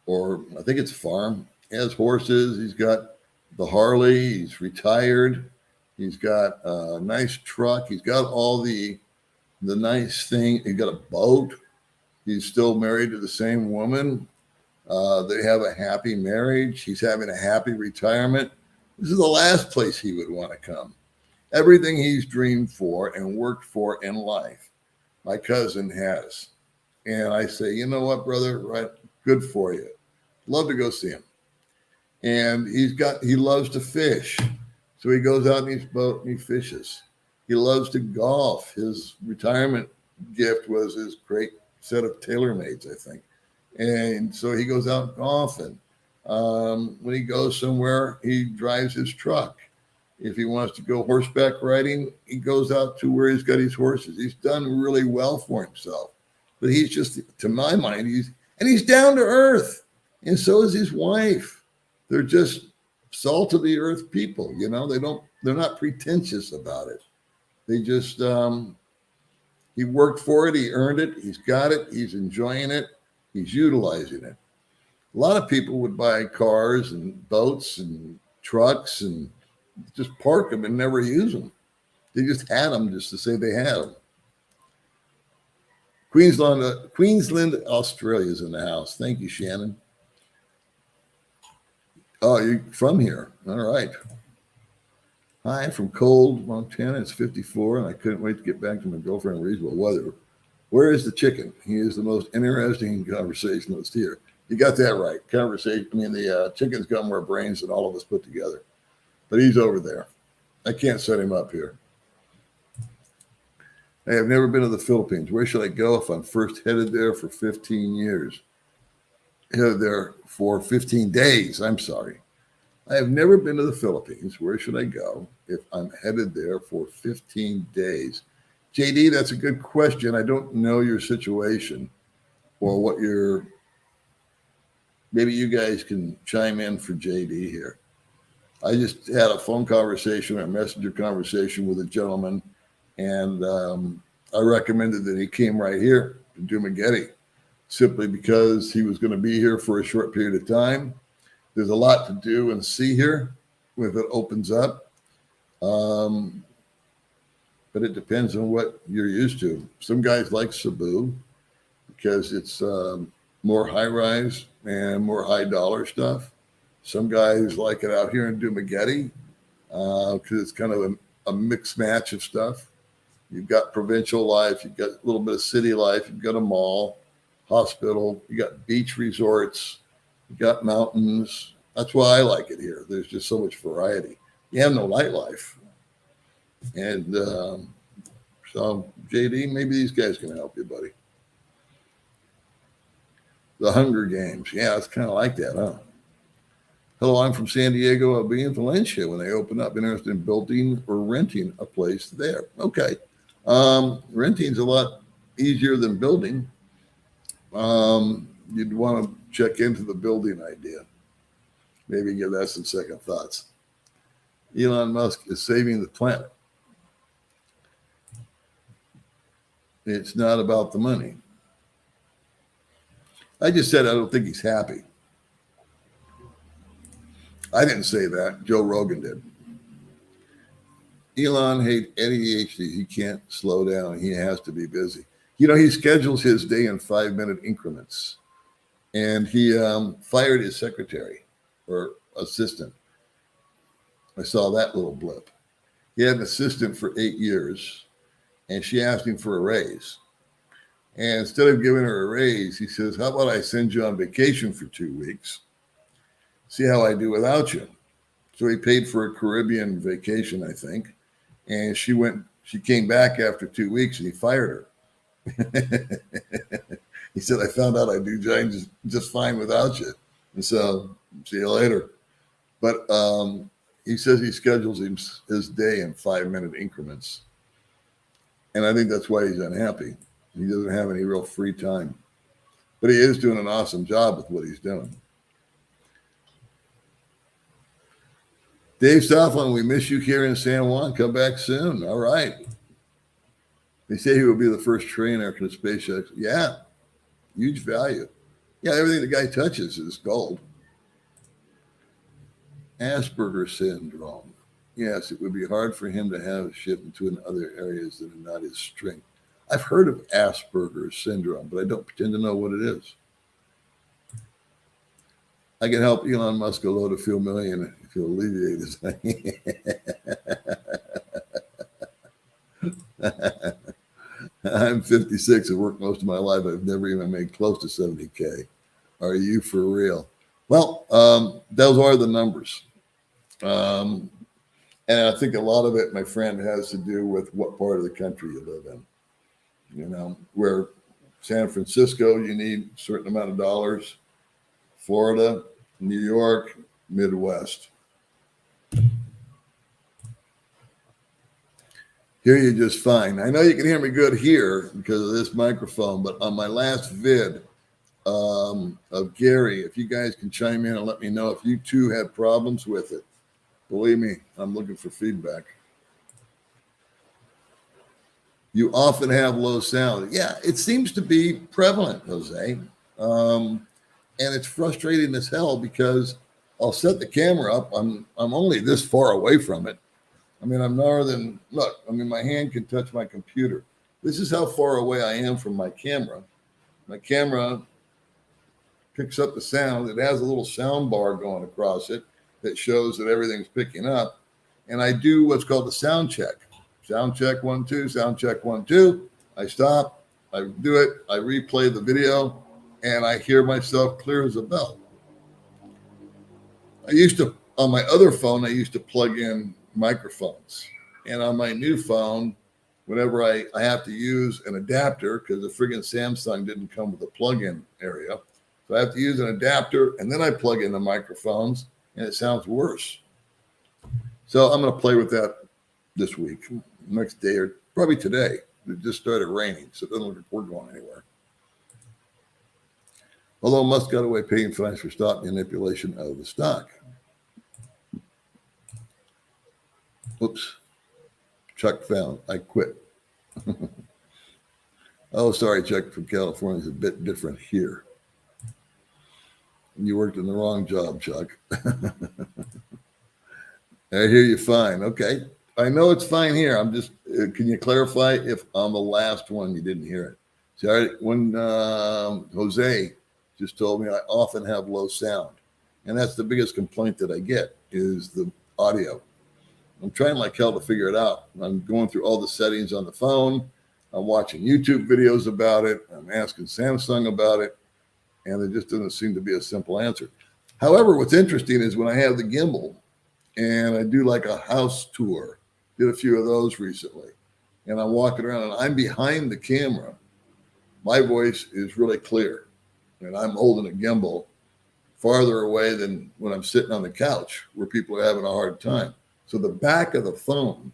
or I think it's a farm. He has horses. He's got the Harley. He's retired. He's got a nice truck. He's got all the nice thing. He's got a boat. He's still married to the same woman. They have a happy marriage. He's having a happy retirement. This is the last place he would want to come. Everything he's dreamed for and worked for in life, my cousin has. And I say, you know what, brother? Right, good for you. Love to go see him. And he loves to fish. So he goes out in his boat and he fishes. He loves to golf. His retirement gift was his great set of TaylorMades, I think. And so he goes out golfing. When he goes somewhere, he drives his truck. If he wants to go horseback riding, he goes out to where he's got his horses. He's done really well for himself. But he's just, to my mind, he's down to earth. And so is his wife. They're just salt of the earth people, you know. They're not pretentious about it. They just he worked for it, he earned it, he's got it, he's enjoying it, he's utilizing it. A lot of people would buy cars and boats and trucks and just park them and never use them. They just had them just to say they had them. Queensland, Australia is in the house. Thank you, Shannon. Oh, you're from here. All right. Hi, I'm from cold Montana. It's 54, and I couldn't wait to get back to my girlfriend in reasonable weather. Where is the chicken? He is the most interesting conversationalist here. You got that right. The chicken's got more brains than all of us put together. But he's over there. I can't set him up here. I have never been to the Philippines. Where should I go if I'm first headed there for 15 years? Headed there for 15 days. I'm sorry. I have never been to the Philippines. Where should I go if I'm headed there for 15 days? JD, that's a good question. I don't know your situation or what maybe you guys can chime in for JD here. I just had a phone conversation, a messenger conversation with a gentleman, and I recommended that he came right here to Dumagetti simply because he was going to be here for a short period of time. There's a lot to do and see here if it opens up. But it depends on what you're used to. Some guys like Cebu because it's more high-rise and more high-dollar stuff. Some guys like it out here in Dumagetti because it's kind of a mixed match of stuff. You've got provincial life. You've got a little bit of city life. You've got a mall, hospital. You got beach resorts. You got mountains. That's why I like it here. There's just so much variety. You have no nightlife. And so, JD, maybe these guys can help you, buddy. The Hunger Games. Yeah, it's kind of like that, huh? Hello, I'm from San Diego. I'll be in Valencia when they open up. Interested in building or renting a place there. Okay. Renting's a lot easier than building. You'd want to check into the building idea. Maybe give that some second thoughts. Elon Musk is saving the planet. It's not about the money. I just said I don't think he's happy. I didn't say that. Joe Rogan did. Elon hates ADHD. He can't slow down. He has to be busy. He schedules his day in 5-minute increments. And he fired his secretary or assistant. I saw that little blip. He had an assistant for 8 years, and she asked him for a raise. And instead of giving her a raise, he says, how about I send you on vacation for 2 weeks? See how I do without you. So he paid for a Caribbean vacation, I think. And she came back after 2 weeks and he fired her. He said, I found out I do just fine without you. And so see you later. But he says he schedules his day in 5-minute increments. And I think that's why he's unhappy. He doesn't have any real free time. But he is doing an awesome job with what he's doing. Dave Southland, we miss you here in San Juan. Come back soon. All right. They say he will be the first trillionaire after the space shuttle. Yeah. Huge value. Yeah, everything the guy touches is gold. Asperger's syndrome. Yes, it would be hard for him to have shift into other areas that are not his strength. I've heard of Asperger's syndrome, but I don't pretend to know what it is. I can help Elon Musk a load of fuel million if he'll alleviate his I'm 56. I've worked most of my life. I've never even made close to 70K. Are you for real? Well, those are the numbers. And I think a lot of it, my friend, has to do with what part of the country you live in. Where San Francisco, you need a certain amount of dollars. Florida, New York, Midwest. Hear you just fine. I know you can hear me good here because of this microphone, but on my last vid of Gary, if you guys can chime in and let me know if you too had problems with it. Believe me, I'm looking for feedback. You often have low sound. Yeah, it seems to be prevalent, Jose. And it's frustrating as hell because I'll set the camera up. I'm only this far away from it. I mean, I'm northern. Look, I mean, my hand can touch my computer. This is how far away I am from my camera. My camera picks up the sound. It has a little sound bar going across it that shows that everything's picking up. And I do what's called a sound check. Sound check 1, 2, sound check 1, 2. I stop. I do it. I replay the video. And I hear myself clear as a bell. On my other phone, I used to plug in microphones. And on my new phone, whenever I have to use an adapter, because the friggin' Samsung didn't come with a plug-in area. So I have to use an adapter, and then I plug in the microphones, and it sounds worse. So I'm going to play with that this week, next day, or probably today. It just started raining, so it doesn't look like we're going anywhere. Although Musk got away paying fines for stock manipulation of the stock. Oops. Chuck found. I quit. Oh, sorry, Chuck from California is a bit different here. You worked in the wrong job, Chuck. I hear you fine. Okay. I know it's fine here. I'm just, can you clarify if on the last one you didn't hear it? See, when Jose just told me I often have low sound. And that's the biggest complaint that I get is the audio. I'm trying like hell to figure it out. I'm going through all the settings on the phone. I'm watching YouTube videos about it. I'm asking Samsung about it. And there just doesn't seem to be a simple answer. However, what's interesting is when I have the gimbal and I do like a house tour, did a few of those recently, and I'm walking around and I'm behind the camera, my voice is really clear. And I'm holding a gimbal farther away than when I'm sitting on the couch where people are having a hard time. So the back of the phone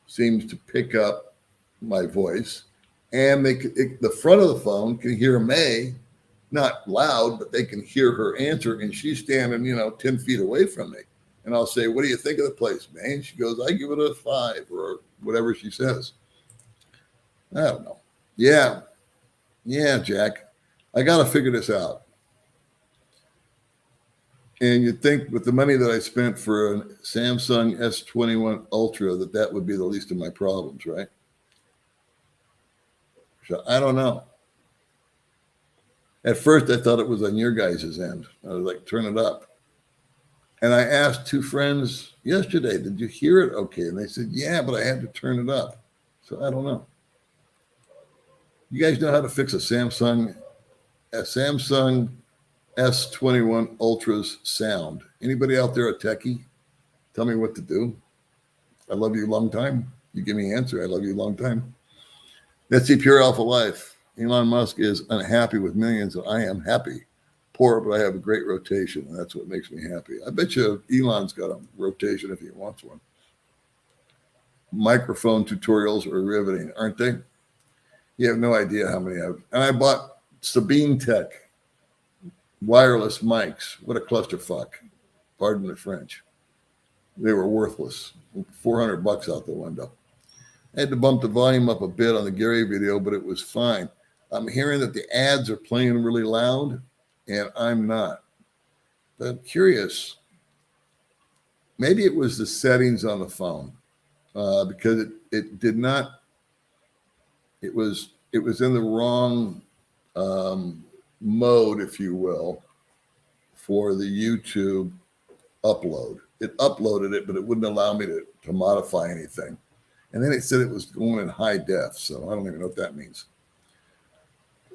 seems to pick up my voice, and the front of the phone can hear May, not loud, but they can hear her answer, and she's standing, 10 feet away from me. And I'll say, what do you think of the place, May? And she goes, I give it a 5 or whatever she says. I don't know. Yeah. Yeah, Jack. I got to figure this out. And you'd think with the money that I spent for a Samsung S21 Ultra that would be the least of my problems, right? So I don't know. At first, I thought it was on your guys' end. I was like, turn it up. And I asked two friends yesterday, did you hear it okay? And they said, yeah, but I had to turn it up. So I don't know. You guys know how to fix a Samsung S21 Ultra's sound? Anybody out there a techie? Tell me what to do. I love you a long time. You give me an answer. I love you a long time. Let's see, Pure Alpha Life. Elon Musk is unhappy with millions, and I am happy. Poor, but I have a great rotation, and that's what makes me happy. I bet you Elon's got a rotation if he wants one. Microphone tutorials are riveting, aren't they? You have no idea how many I've. And I bought Sabine Tech wireless mics. What a clusterfuck. Pardon the French. They were worthless. $400 out the window. I had to bump the volume up a bit on the Gary video, but it was fine. I'm hearing that the ads are playing really loud, and I'm not. But I'm curious. Maybe it was the settings on the phone because it did not. It was in the wrong mode, if you will, for the YouTube upload. It uploaded it, but it wouldn't allow me to modify anything. And then it said it was going in high def, so I don't even know what that means.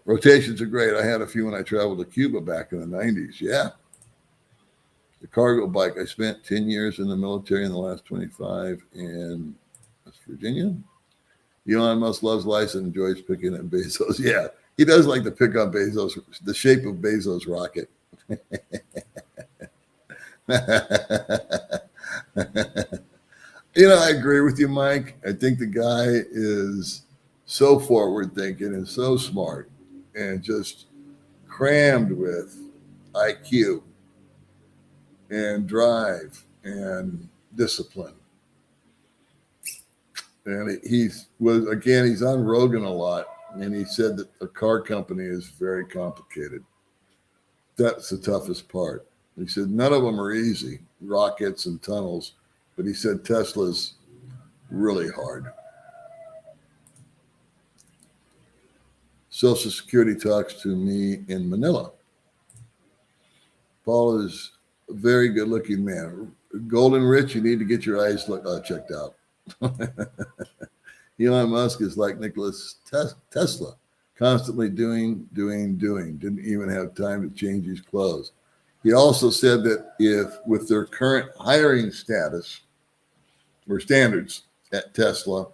Rotations are great. I had a few when I traveled to Cuba back in the 90s. Yeah. The cargo bike, I spent 10 years in the military in the last 25 in West Virginia. Elon Musk loves lice and enjoys picking at Bezos. Yeah, he does like to pick on Bezos, the shape of Bezos' rocket. I agree with you, Mike. I think the guy is so forward thinking and so smart and just crammed with IQ and drive and discipline. And he's on Rogan a lot, and he said that a car company is very complicated. That's the toughest part. He said none of them are easy, rockets and tunnels, but he said Tesla's really hard. Social Security talks to me in Manila. Paul is a very good-looking man. Golden Rich, you need to get your eyes checked out. Elon Musk is like Nicholas Tesla, constantly doing. Didn't even have time to change his clothes. He also said that if with their current hiring status or standards at Tesla,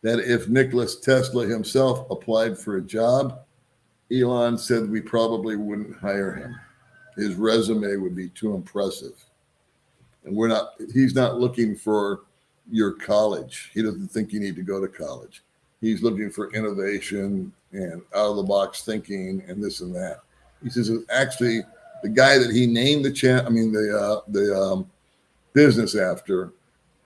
that if Nicholas Tesla himself applied for a job, Elon said we probably wouldn't hire him. His resume would be too impressive. And he's not looking for your college. He doesn't think you need to go to college. He's looking for innovation and out of the box thinking and this and that. He says actually the guy that he named the business after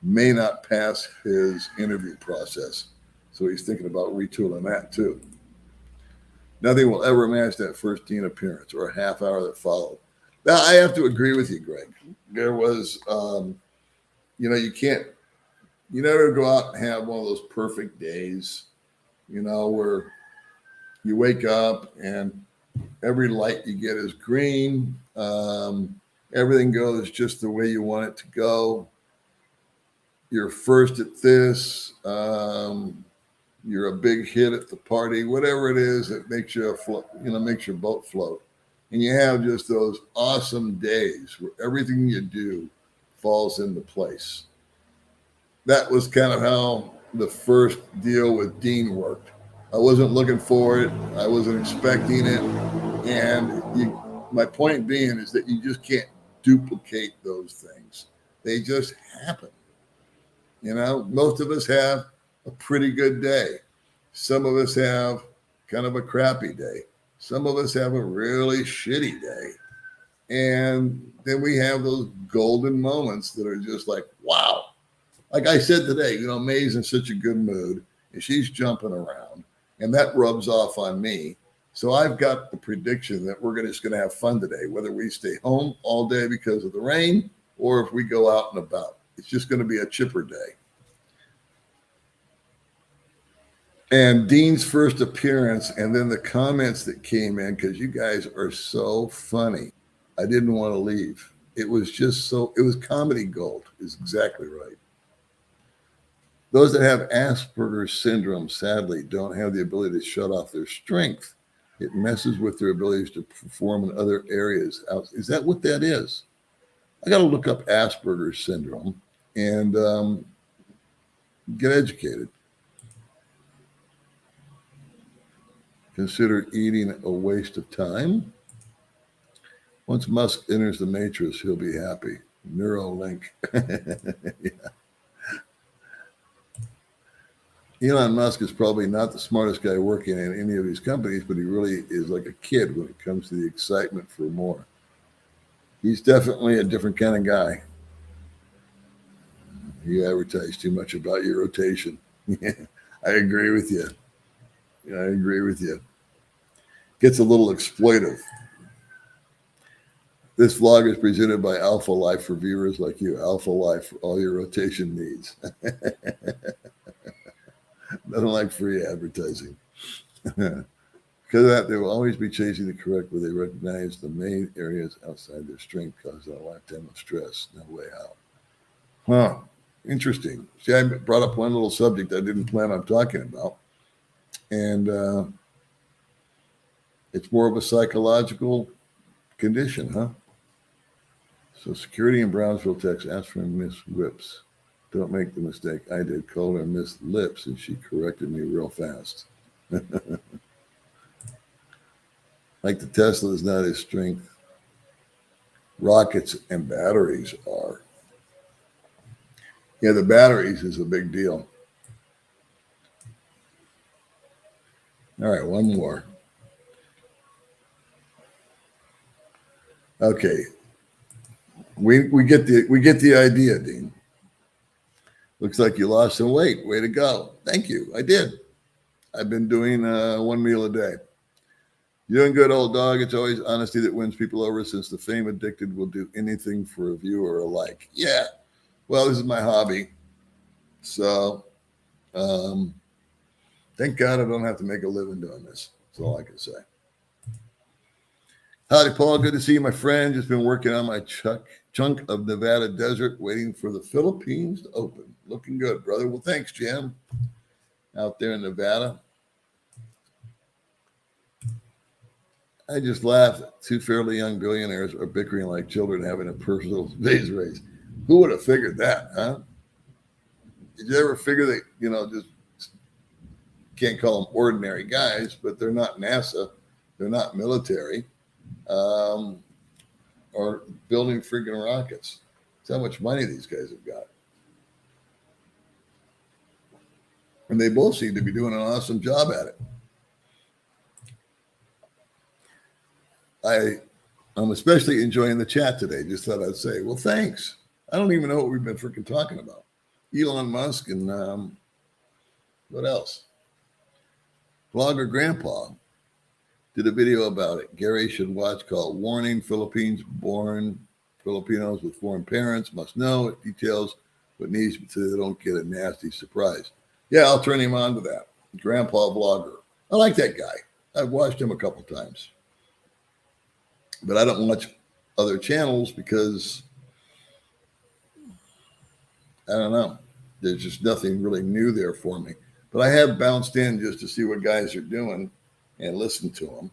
may not pass his interview process. So he's thinking about retooling that too. Nothing will ever match that first Dean appearance or a half hour that followed. Now, I have to agree with you, Greg. There was, you never go out and have one of those perfect days, where you wake up and every light you get is green. Everything goes just the way you want it to go. You're first at this. You're a big hit at the party, whatever it is that makes you makes your boat float. And you have just those awesome days where everything you do falls into place. That was kind of how the first deal with Dean worked. I wasn't looking for it. I wasn't expecting it. And my point being is that you just can't duplicate those things. They just happen. Most of us have a pretty good day. Some of us have kind of a crappy day. Some of us have a really shitty day. And then we have those golden moments that are just like, wow. Like I said today, May's in such a good mood and she's jumping around And that rubs off on me. So I've got the prediction that we're just going to have fun today, whether we stay home all day because of the rain or if we go out and about. It's just going to be a chipper day. And Dean's first appearance and then the comments that came in, because you guys are so funny. I didn't want to leave. It was comedy gold, is exactly right. Those that have Asperger's syndrome, sadly, don't have the ability to shut off their strength. It messes with their abilities to perform in other areas. Is that what that is? I got to look up Asperger's syndrome and get educated. Consider eating a waste of time. Once Musk enters the matrix, he'll be happy. Neuralink. Yeah. Elon Musk is probably not the smartest guy working in any of these companies, but he really is like a kid when it comes to the excitement for more. He's definitely a different kind of guy. You advertise too much about your rotation. I agree with you. I agree with you. Gets a little exploitive. This vlog is presented by Alpha Life for viewers like you. Alpha Life for all your rotation needs. Nothing like free advertising. Because of that, they will always be chasing the correct where they recognize the main areas outside their strength cause a lifetime of stress. No way out. Huh. Interesting. See, I brought up one little subject I didn't plan on talking about. And it's more of a psychological condition, huh? So security in Brownsville, Texas, asked for Miss Whips. Don't make the mistake I did. Called her Miss Lips, and she corrected me real fast. Like the Tesla is not his strength. Rockets and batteries are. Yeah, the batteries is a big deal. All right, one more. Okay. We get the idea, Dean. Looks like you lost some weight. Way to go. Thank you. I did. I've been doing 1 meal a day. You're doing good, old dog. It's always honesty that wins people over, since the fame addicted will do anything for a view or a like. Yeah. Well, this is my hobby. So thank God I don't have to make a living doing this. That's all I can say. Howdy, Paul. Good to see you, my friend. Just been working on my chunk of Nevada desert, waiting for the Philippines to open. Looking good, brother. Well, thanks, Jim. Out there in Nevada. I just laughed. Two fairly young billionaires are bickering like children having a personal space race. Who would have figured that, huh? Did you ever figure that, just can't call them ordinary guys, but they're not NASA. They're not military. Or building freaking rockets. That's how much money these guys have got. And they both seem to be doing an awesome job at it. I'm especially enjoying the chat today. Just thought I'd say, well, thanks. I don't even know what we've been freaking talking about. Elon Musk and what else? Blogger Grandpa did a video about it. Gary should watch, called Warning, Filipinos with foreign parents must know. It details what needs so they don't get a nasty surprise. Yeah, I'll turn him on to that. Grandpa Vlogger. I like that guy. I've watched him a couple times. But I don't watch other channels because, I don't know. There's just nothing really new there for me. But I have bounced in just to see what guys are doing and listen to them.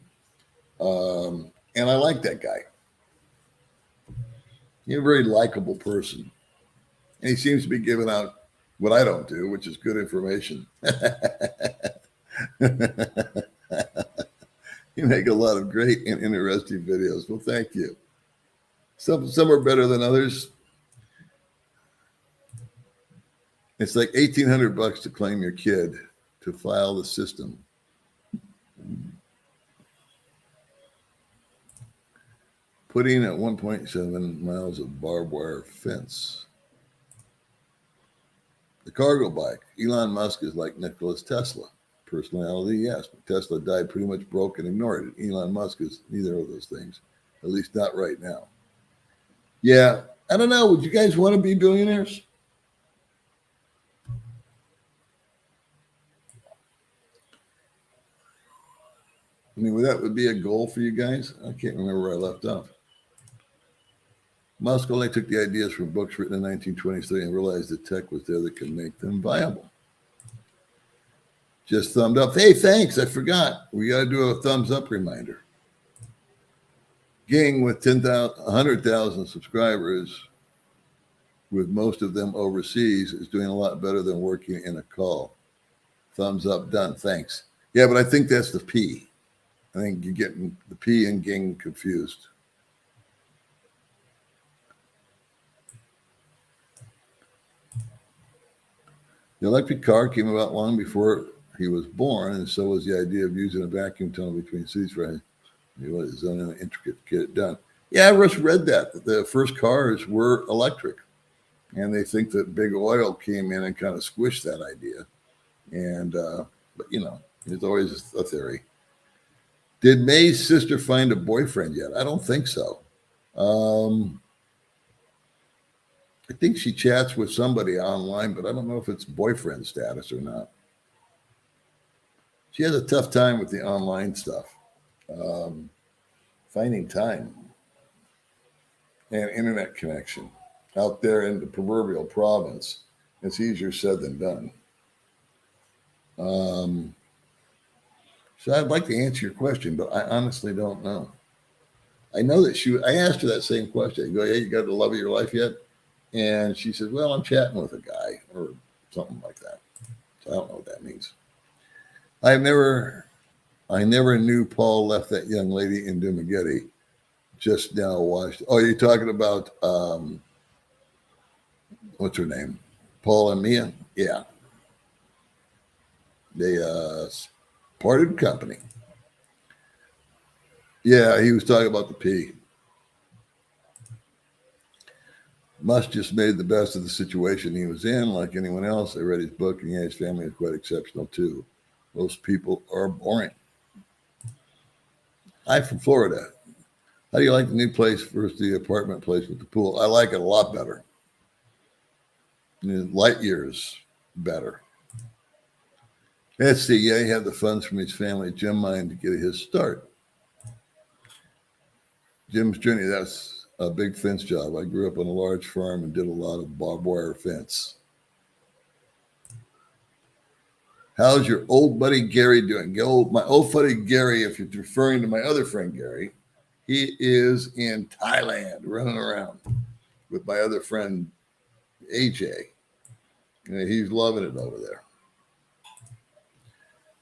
And I like that guy. He's a very likable person. And he seems to be giving out what I don't do, which is good information. You make a lot of great and interesting videos. Well, thank you. Some are better than others. It's like $1,800 to claim your kid to file the system. Putting at 1.7 miles of barbed wire fence. The cargo bike. Elon Musk is like Nikola Tesla. personality, yes. Tesla died pretty much broke and ignored it. Elon Musk is neither of those things, at least not right now. Yeah, I don't know. Would you guys want to be billionaires? I mean, that would be a goal for you guys? I can't remember where I left off. Musk only took the ideas from books written in 1923 and realized the tech was there that could make them viable. Just thumbed up. Hey, thanks. I forgot. We got to do a thumbs up reminder. Ging with 100,000 subscribers, with most of them overseas, is doing a lot better than working in a call. Thumbs up, done. Thanks. Yeah, but I think that's the P. I think you're getting the P and Ging confused. The electric car came about long before he was born, and so was the idea of using a vacuum tunnel between cities for his own intricate to get it done. Yeah, I just read that the first cars were electric, and they think that big oil came in and kind of squished that idea. And but there's always a theory. Did May's sister find a boyfriend yet? I don't think so. I think she chats with somebody online, but I don't know if it's boyfriend status or not. She has a tough time with the online stuff. Finding time and internet connection out there in the proverbial province. It's easier said than done. So I'd like to answer your question, but I honestly don't know. I know that I asked her that same question. I go, hey, you got the love of your life yet? And she said, well, I'm chatting with a guy or something like that. So I don't know what that means. I never knew Paul left that young lady in Dumagetti. Just now watched. Oh, you're talking about, what's her name? Paul and Mia? Yeah. They parted company. Yeah, he was talking about the P. Musk just made the best of the situation he was in, like anyone else. I read his book, and yeah, his family is quite exceptional too. Most people are boring. I'm from Florida. How do you like the new place versus the apartment place with the pool? I like it a lot better. Light years better. Let's see. Yeah, he had the funds from his family gem mine to get his start. Jim's journey, that's a big fence job. I grew up on a large farm and did a lot of barbed wire fence. How's your old buddy Gary doing? My old buddy Gary, if you're referring to my other friend Gary, he is in Thailand running around with my other friend AJ. And he's loving it over there.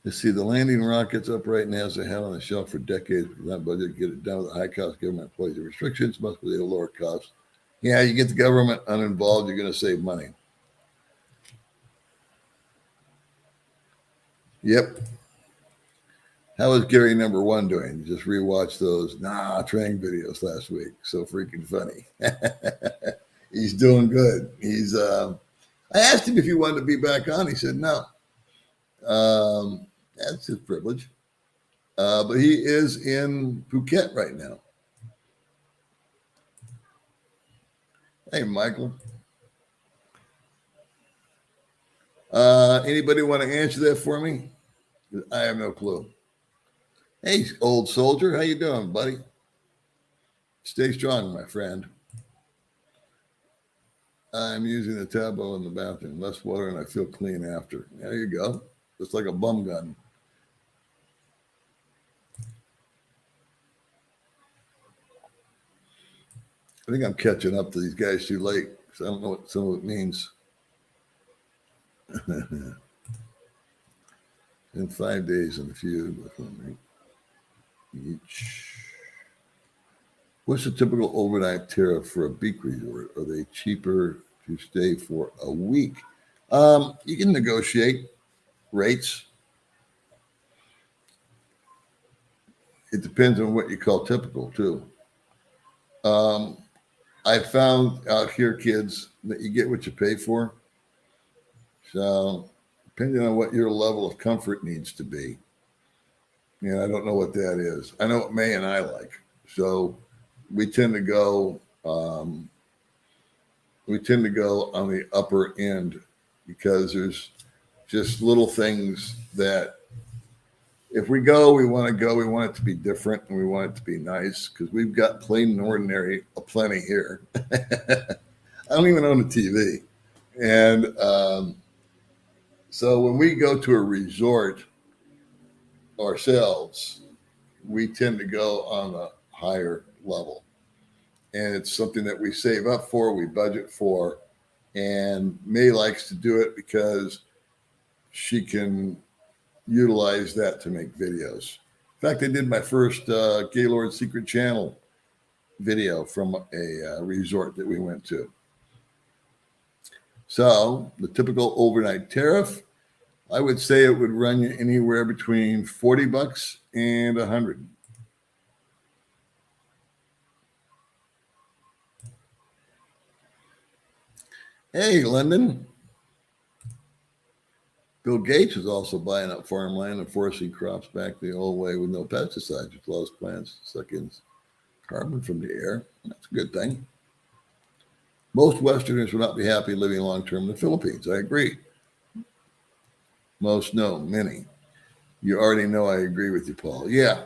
You see, the landing rockets upright NASA had on the shelf for decades. With that budget, get it done with the high-cost government employees. The restrictions must be able to lower costs. Yeah, you get the government uninvolved, you're going to save money. Yep. How is Gary number one doing? Just rewatched those training videos last week. So freaking funny. He's doing good. I asked him if he wanted to be back on. He said no. That's his privilege. But he is in Phuket right now. Hey, Michael. Anybody want to answer that for me? I have no clue. Hey, old soldier. How you doing, buddy? Stay strong, my friend. I'm using a tableau in the bathroom. Less water and I feel clean after. There you go. Just like a bum gun. I think I'm catching up to these guys too late because I don't know what some of it means. In 5 days in the feud with one each. What's the typical overnight tariff for a beach resort? Are they cheaper to stay for a week? You can negotiate rates. It depends on what you call typical too. I found out here, kids, that you get what you pay for. So depending on what your level of comfort needs to be. And I don't know what that is. I know what May and I like. So we tend to go on the upper end because there's just little things that if we go, we want it to be different and we want it to be nice because we've got plain and ordinary aplenty here. I don't even own a TV. And so when we go to a resort ourselves, we tend to go on a higher level. And it's something that we save up for, we budget for. And May likes to do it because she can utilize that to make videos. In fact, I did my first Gaylord Secret Channel video from a resort that we went to. So the typical overnight tariff, I would say it would run you anywhere between $40 and $100. Hey, London. Bill Gates is also buying up farmland and forcing crops back the old way with no pesticides, which allows plants to suck in carbon from the air. That's a good thing. Most Westerners would not be happy living long-term in the Philippines. I agree. Most, no, many. You already know I agree with you, Paul. Yeah.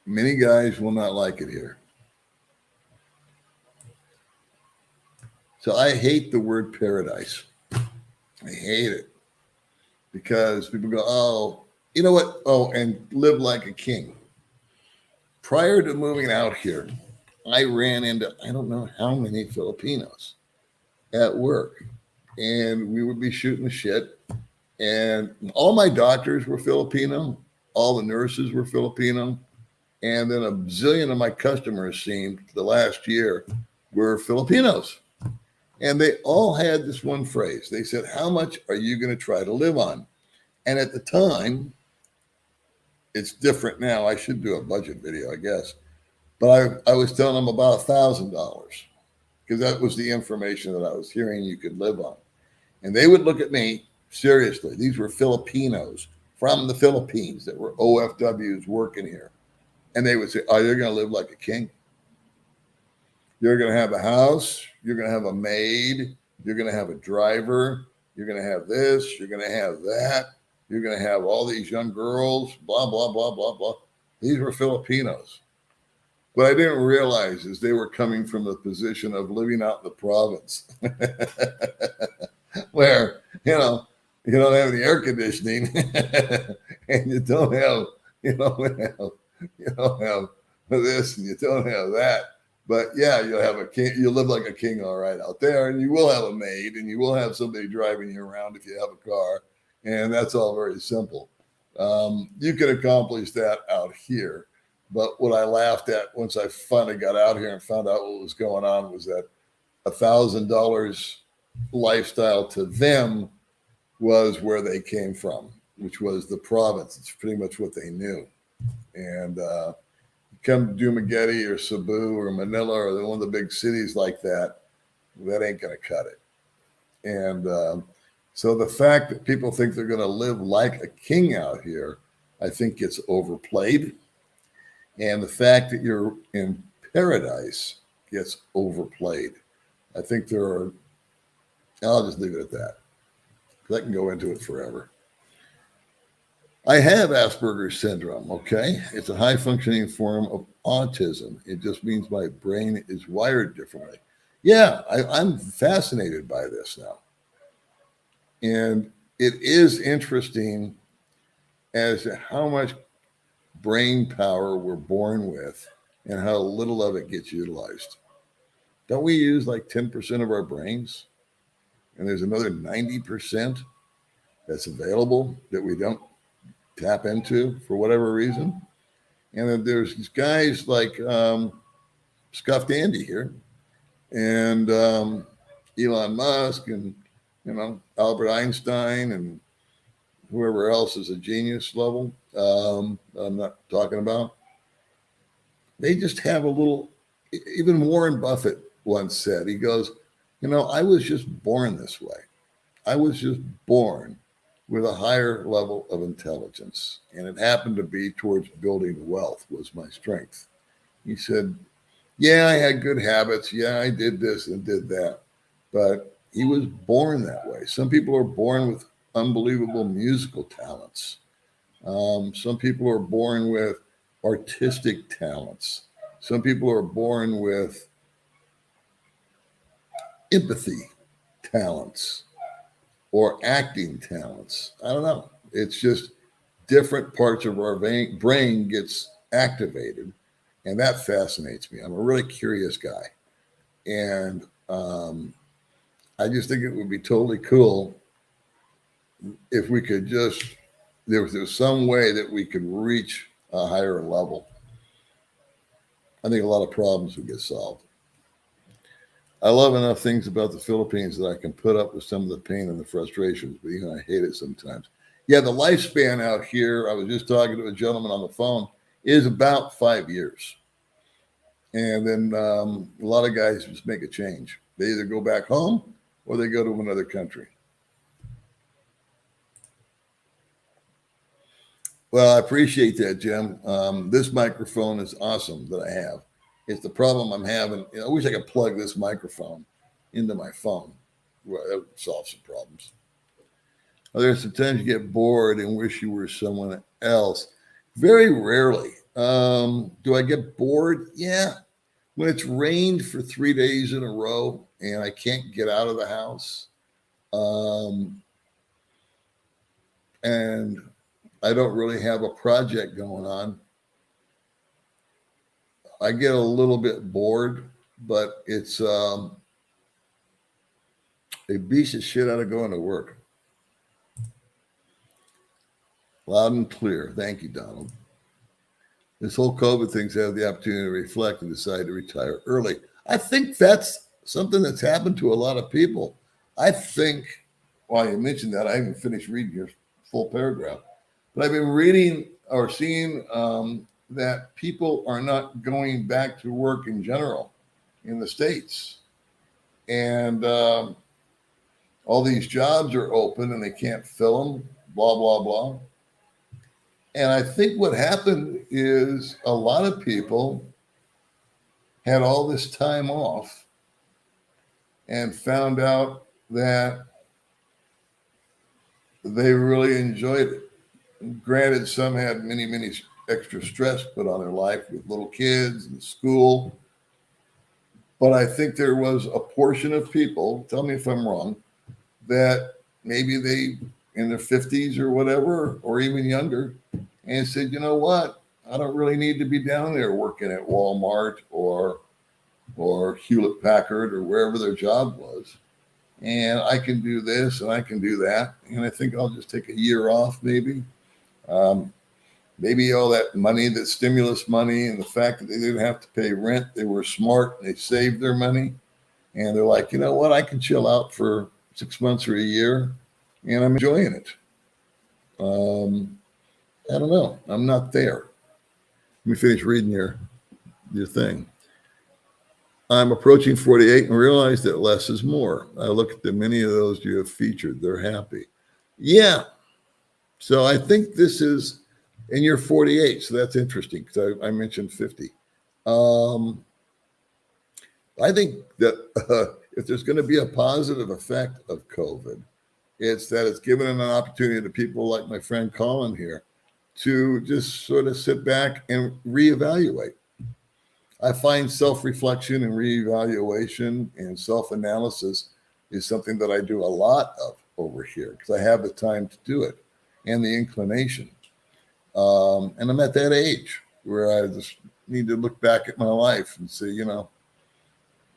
Many guys will not like it here. So I hate the word paradise. I hate it because people go, oh, you know what? Oh, and live like a king. Prior to moving out here, I ran into, I don't know how many Filipinos at work, and we would be shooting the shit. And all my doctors were Filipino. All the nurses were Filipino. And then a zillion of my customers seemed the last year were Filipinos. And they all had this one phrase. They said, how much are you going to try to live on? And at the time, it's different now. I should do a budget video, I guess. But I was telling them about $1,000 because that was the information that I was hearing you could live on. And they would look at me, seriously. These were Filipinos from the Philippines that were OFWs working here. And they would say, oh, you're going to live like a king. You're going to have a house. You're going to have a maid. You're going to have a driver. You're going to have this. You're going to have that. You're going to have all these young girls, blah, blah, blah, blah, blah. These were Filipinos. What I didn't realize is they were coming from the position of living out in the province where, you don't have any air conditioning and you don't have this and you don't have that. But yeah, you'll have a king. You'll live like a king, all right, out there, and you will have a maid, and you will have somebody driving you around if you have a car, and that's all very simple. You can accomplish that out here, but what I laughed at once I finally got out here and found out what was going on was that $1,000 lifestyle to them was where they came from, which was the province. It's pretty much what they knew, and. Come to Dumaguete or Cebu or Manila or one of the big cities like that, that ain't going to cut it. And so the fact that people think they're going to live like a king out here, I think gets overplayed. And the fact that you're in paradise gets overplayed. I think I'll just leave it at that. I can go into it forever. I have Asperger's syndrome, okay? It's a high-functioning form of autism. It just means my brain is wired differently. Yeah, I'm fascinated by this now. And it is interesting as to how much brain power we're born with and how little of it gets utilized. Don't we use like 10% of our brains? And there's another 90% that's available that we don't tap into for whatever reason. And then there's these guys like Scuffed Andy here and Elon Musk and Albert Einstein and whoever else is a genius level I'm not talking about. They just have a little, even Warren Buffett once said, he goes, I was just born this way. I was just born with a higher level of intelligence, and it happened to be towards building wealth was my strength. He said, yeah, I had good habits. Yeah, I did this and did that. But he was born that way. Some people are born with unbelievable musical talents. Some people are born with artistic talents. Some people are born with empathy talents or acting talents. I don't know. It's just different parts of our brain gets activated, and that fascinates me. I'm a really curious guy, and I just think it would be totally cool if we could just there was some way that we could reach a higher level. I think a lot of problems would get solved. I love enough things about the Philippines that I can put up with some of the pain and the frustrations, but I hate it sometimes. Yeah, the lifespan out here, I was just talking to a gentleman on the phone, is about 5 years. And then a lot of guys just make a change. They either go back home or they go to another country. Well, I appreciate that, Jim. This microphone is awesome that I have. It's the problem I'm having. I wish I could plug this microphone into my phone. Well, that would solve some problems. There's sometimes you get bored and wish you were someone else. Very rarely. Do I get bored? Yeah. When it's rained for 3 days in a row and I can't get out of the house, and I don't really have a project going on, I get a little bit bored, but it's it beats the shit out of going to work. Loud and clear. Thank you, Donald. This whole COVID thing's had the opportunity to reflect and decide to retire early. I think that's something that's happened to a lot of people. I think, well, you mentioned that. I haven't finished reading your full paragraph, but I've been reading or seeing that people are not going back to work in general in the States. And all these jobs are open and they can't fill them, blah, blah, blah. And I think what happened is a lot of people had all this time off and found out that they really enjoyed it. Granted, some had many, many extra stress put on their life with little kids and school. But I think there was a portion of people, tell me if I'm wrong, that maybe they in their 50s or whatever, or even younger, and said, you know what? I don't really need to be down there working at Walmart or Hewlett Packard or wherever their job was. And I can do this and I can do that. And I think I'll just take a year off maybe. Maybe all that money, that stimulus money, and the fact that they didn't have to pay rent, they were smart and they saved their money. And they're like, you know what? I can chill out for 6 months or a year and I'm enjoying it. I don't know. I'm not there. Let me finish reading your thing. I'm approaching 48 and realize that less is more. I look at the many of those you have featured. They're happy. Yeah. So I think this is, and you're 48, so that's interesting because I mentioned 50. I think that if there's going to be a positive effect of COVID, it's that it's given an opportunity to people like my friend Colin here to just sort of sit back and reevaluate. I find self-reflection and reevaluation and self-analysis is something that I do a lot of over here because I have the time to do it and the inclination. And I'm at that age where I just need to look back at my life and say,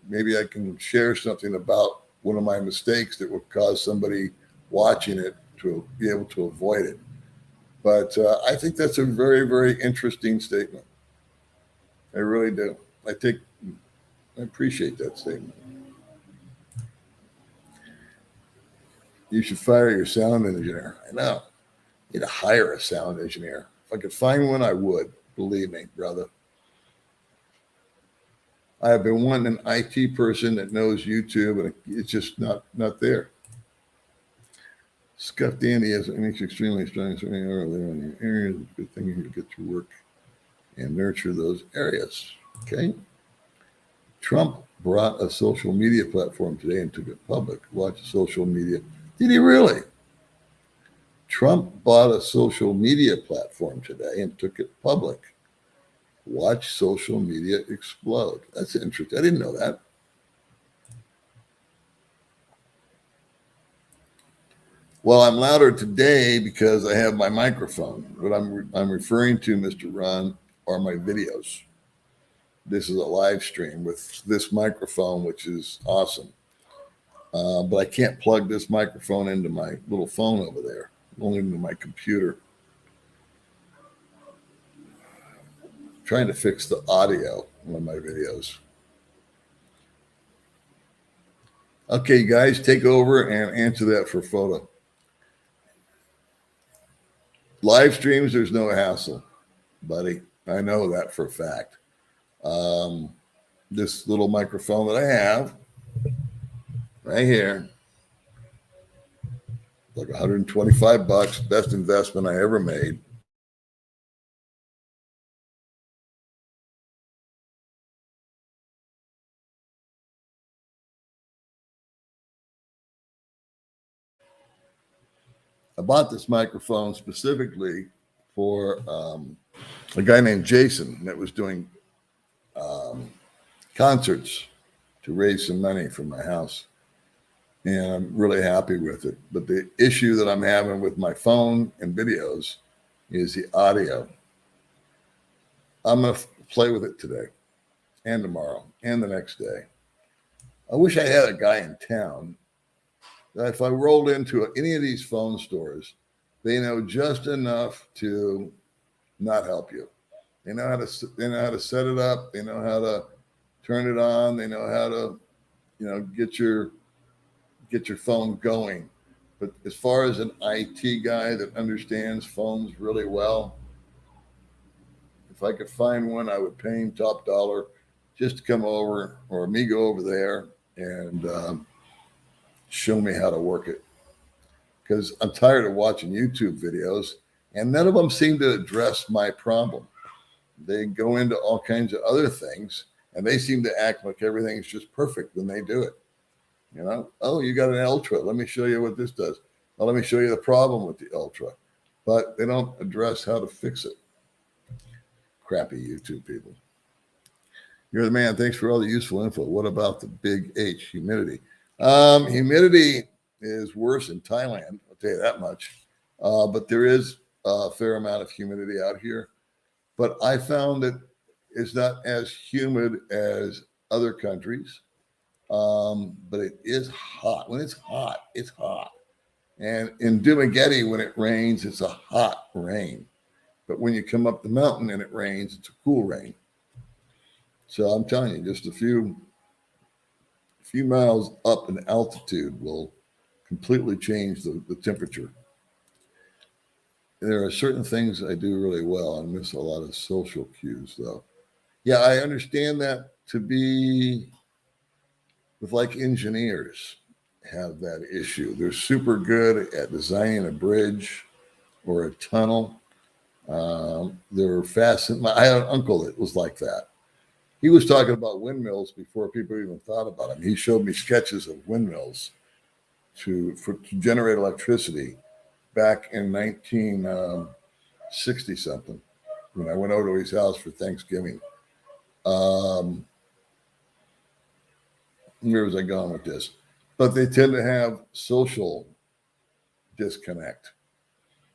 maybe I can share something about one of my mistakes that would cause somebody watching it to be able to avoid it. But I think that's a very, very interesting statement. I really do. I appreciate that statement. You should fire your sound engineer. I know. You need to hire a sound engineer. If I could find one, I would. Believe me, brother. I have been wanting an IT person that knows YouTube, and it's just not there. Scuff Dandy has an extremely strong earlier in your areas. Good thing you get to work and nurture those areas. Okay. Trump brought a social media platform today and took it public. Watch social media. Did he really? Trump bought a social media platform today and took it public. Watch social media explode. That's interesting. I didn't know that. Well, I'm louder today because I have my microphone. What I'm referring to, Mr. Ron, are my videos. This is a live stream with this microphone, which is awesome. But I can't plug this microphone into my little phone over there, only into my computer. I'm trying to fix the audio on my videos. Okay, guys, take over and answer that for photo. Live streams, there's no hassle, buddy. I know that for a fact. This little microphone that I have right here, like $125, best investment I ever made. I bought this microphone specifically for a guy named Jason that was doing concerts to raise some money for my house. And I'm really happy with it. But the issue that I'm having with my phone and videos is the audio. I'm going to play with it today and tomorrow and the next day. I wish I had a guy in town that if I rolled into any of these phone stores, they know just enough to not help you. They know how to set it up. They know how to turn it on. They know how to, get your phone going. But as far as an IT guy that understands phones really well, if I could find one, I would pay him top dollar just to come over, or me go over there and show me how to work it. Because I'm tired of watching YouTube videos, and none of them seem to address my problem. They go into all kinds of other things, and they seem to act like everything's just perfect when they do it. Oh, you got an Ultra. Let me show you what this does. Well, let me show you the problem with the Ultra. But they don't address how to fix it. Crappy YouTube people. You're the man. Thanks for all the useful info. What about the big H, humidity? Humidity is worse in Thailand. I'll tell you that much. But there is a fair amount of humidity out here. But I found that it's not as humid as other countries. But it is hot. When it's hot, it's hot. And in Dumaguete, when it rains, it's a hot rain. But when you come up the mountain and it rains, it's a cool rain. So I'm telling you, just a few miles up in altitude will completely change the temperature. There are certain things I do really well. I miss a lot of social cues, though. Yeah, I understand that to be with like engineers have that issue. They're super good at designing a bridge or a tunnel. They're fascinating. I had an uncle that was like that. He was talking about windmills before people even thought about them. He showed me sketches of windmills to generate electricity back in 1960 something when I went over to his house for Thanksgiving. Where was I going with this? But they tend to have social disconnect.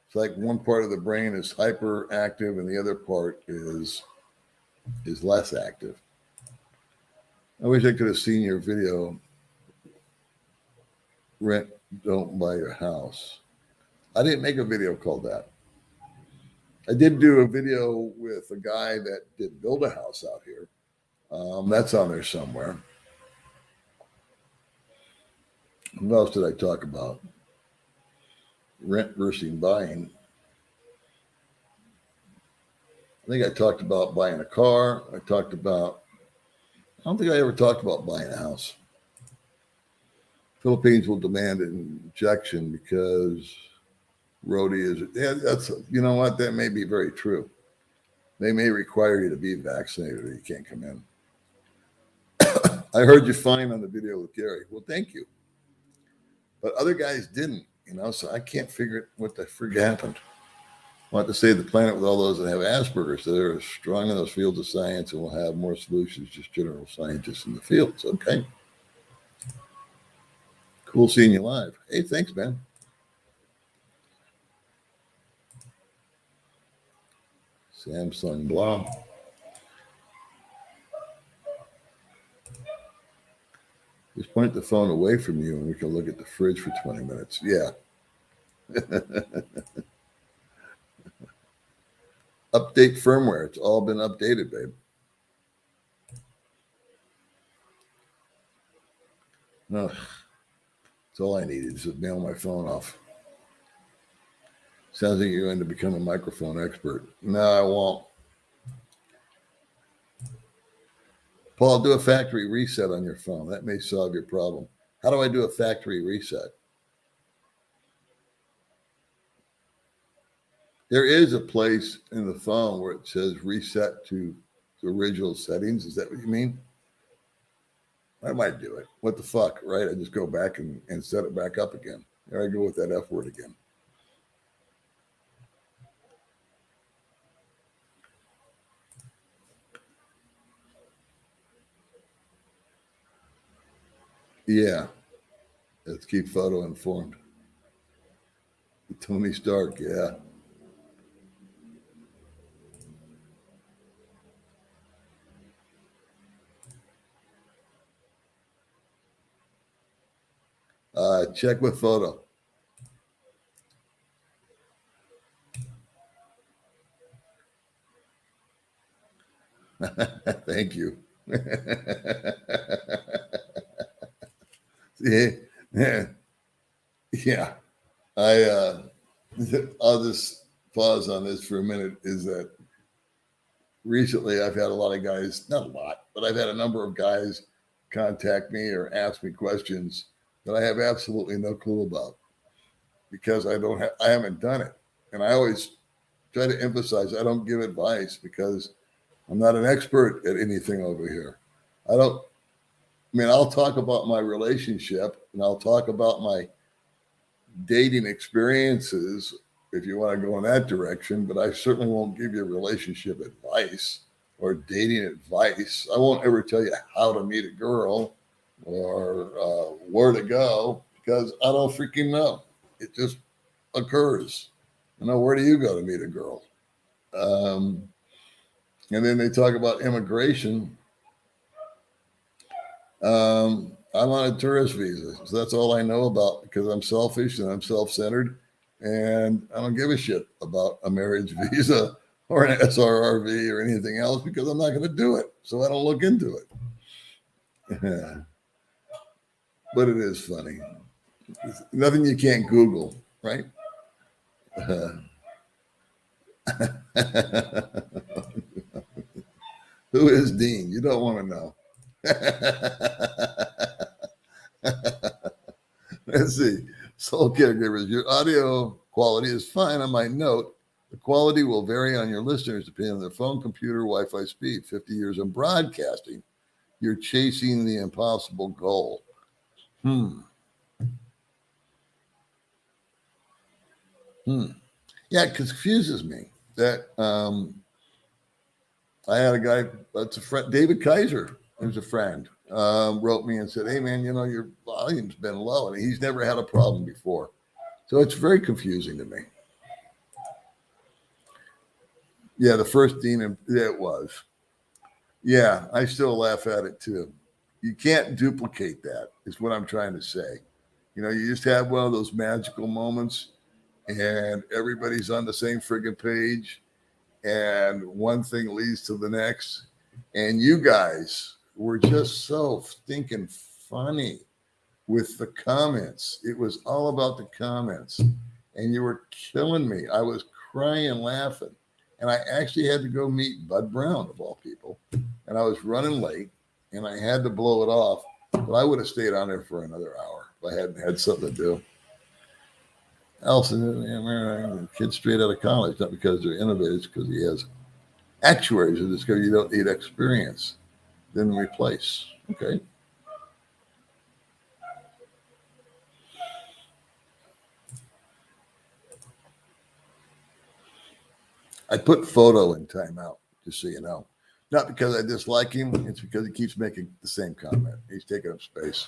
It's like one part of the brain is hyperactive and the other part is less active. I wish I could have seen your video, Rent, Don't Buy Your House. I didn't make a video called that. I did do a video with a guy that did build a house out here. That's on there somewhere. What else did I talk about? Rent versus buying. I think I talked about buying a car. I talked about don't think I ever talked about buying a house. Philippines will demand an injection because Rhodey is. Yeah, that's, you know what? That may be very true. They may require you to be vaccinated or you can't come in. I heard you fine on the video with Gary. Well, thank you. But other guys didn't, so I can't figure what the frig happened. I want to save the planet with all those that have Asperger's. So they're strong in those fields of science and will have more solutions, just general scientists in the fields. Okay. Cool seeing you live. Hey, thanks, man. Samsung blah. Just point the phone away from you and we can look at the fridge for 20 minutes. Yeah. Update firmware. It's all been updated, babe. No, that's all I needed is to mail my phone off. Sounds like you're going to become a microphone expert. No, I won't. Paul, do a factory reset on your phone. That may solve your problem. How do I do a factory reset? There is a place in the phone where it says reset to the original settings. Is that what you mean? I might do it. What the fuck, right? I just go back and set it back up again. There I go with that F word again. Yeah. Let's keep photo informed. Tony Stark, yeah. Check with photo. Thank you. Yeah. I'll just pause on this for a minute. Is that recently I've had a lot of guys, not a lot, but I've had a number of guys contact me or ask me questions that I have absolutely no clue about because I haven't done it. And I always try to emphasize I don't give advice because I'm not an expert at anything over here. I'll talk about my relationship and I'll talk about my dating experiences if you want to go in that direction, but I certainly won't give you relationship advice or dating advice. I won't ever tell you how to meet a girl or where to go because I don't freaking know. It just occurs. Where do you go to meet a girl? And then they talk about immigration. I'm on a tourist visa. So that's all I know about because I'm selfish and I'm self-centered and I don't give a shit about a marriage visa or an SRRV or anything else because I'm not going to do it. So I don't look into it. But it is funny. It's nothing you can't Google, right? Who is Dean? You don't want to know. Let's see. Soul caregivers, your audio quality is fine. On my note, the quality will vary on your listeners depending on their phone, computer, Wi-Fi speed. 50 years of broadcasting, you're chasing the impossible goal. Yeah, it confuses me that I had a guy, that's a friend, David Kaiser, who's a friend, wrote me and said, hey, man, your volume's been low. And he's never had a problem before. So it's very confusing to me. Yeah, the first Dean, it was. Yeah, I still laugh at it too. You can't duplicate that, is what I'm trying to say. You just have one of those magical moments and everybody's on the same friggin' page and one thing leads to the next. And you guys were just so stinking funny with the comments. It was all about the comments and you were killing me. I was crying laughing. And I actually had to go meet Bud Brown, of all people. And I was running late. and I had to blow it off, but I would have stayed on there for another hour if I hadn't had something to do. Elson, kid straight out of college, not because they're innovators, because he has actuaries who discover you don't need experience, then replace. Okay. I put photo in timeout, just so you know. Not because I dislike him, it's because he keeps making the same comment. He's taking up space.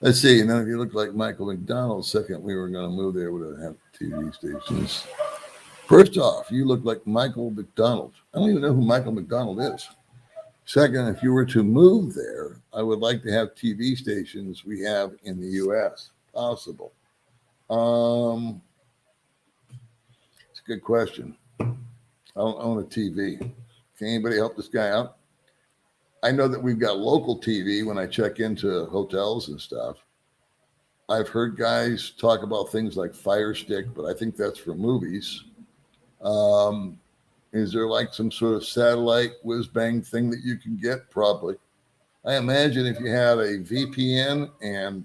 Let's see, none of you look like Michael McDonald. Second, we were going to move there, would have TV stations. First off, you look like Michael McDonald. I don't even know who Michael McDonald is. Second, if you were to move there, I would like to have TV stations we have in the U.S. Possible. It's a good question. I don't own a TV. Can anybody help this guy out? I know that we've got local TV when I check into hotels and stuff. I've heard guys talk about things like Fire Stick, but I think that's for movies. Is there like some sort of satellite whiz-bang thing that you can get? Probably. I imagine if you had a VPN and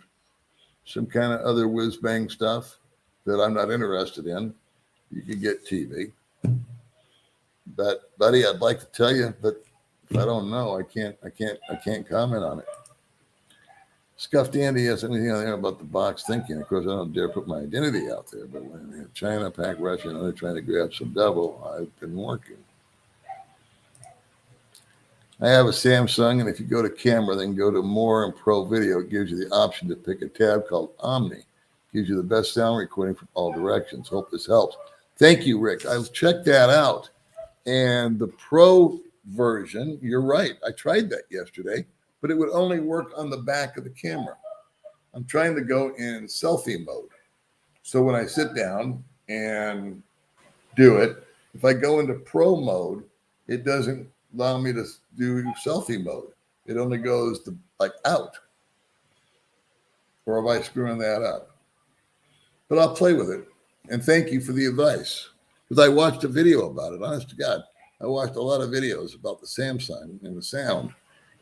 some kind of other whiz-bang stuff that I'm not interested in, you could get TV. But buddy, I'd like to tell you, but if I don't know, I can't comment on it. Scuffed Andy has anything on there about the box thinking. Of course, I don't dare put my identity out there, but when they have China, Pac, Russia, and they're trying to grab some double, I've been working. I have a Samsung, and if you go to camera, then go to More and Pro Video. It gives you the option to pick a tab called Omni. Gives you the best sound recording from all directions. Hope this helps. Thank you, Rick. I'll check that out. And the Pro version, you're right. I tried that yesterday, but it would only work on the back of the camera. I'm trying to go in selfie mode. So when I sit down and do it, if I go into Pro mode, it doesn't allow me to do selfie mode. It only goes to like out. Or am I screwing that up? But I'll play with it. And thank you for the advice. Because I watched a video about it. Honest to God, I watched a lot of videos about the Samsung and the sound.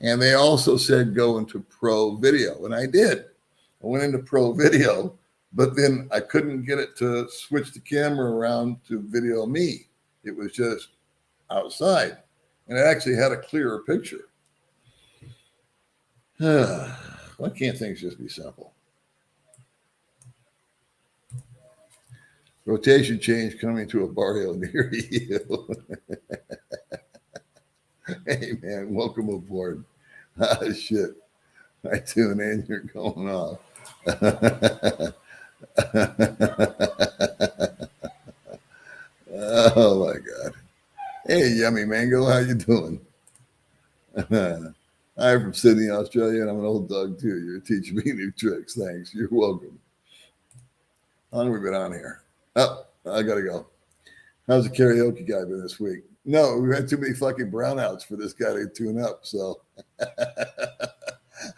And they also said go into Pro Video. And I did. I went into Pro Video, but then I couldn't get it to switch the camera around to video me. It was just outside. And it actually had a clearer picture. Why can't things just be simple? Rotation change coming to a barrio near you. Hey, man, welcome aboard. Ah, shit. I tune in, you're going off. Oh, my God. Hey, Yummy Mango, how you doing? I'm from Sydney, Australia, and I'm an old dog, too. You're teaching me new tricks. Thanks. You're welcome. How long have we been on here? Oh, I got to go. How's the karaoke guy been this week? No, we've had too many fucking brownouts for this guy to tune up, so...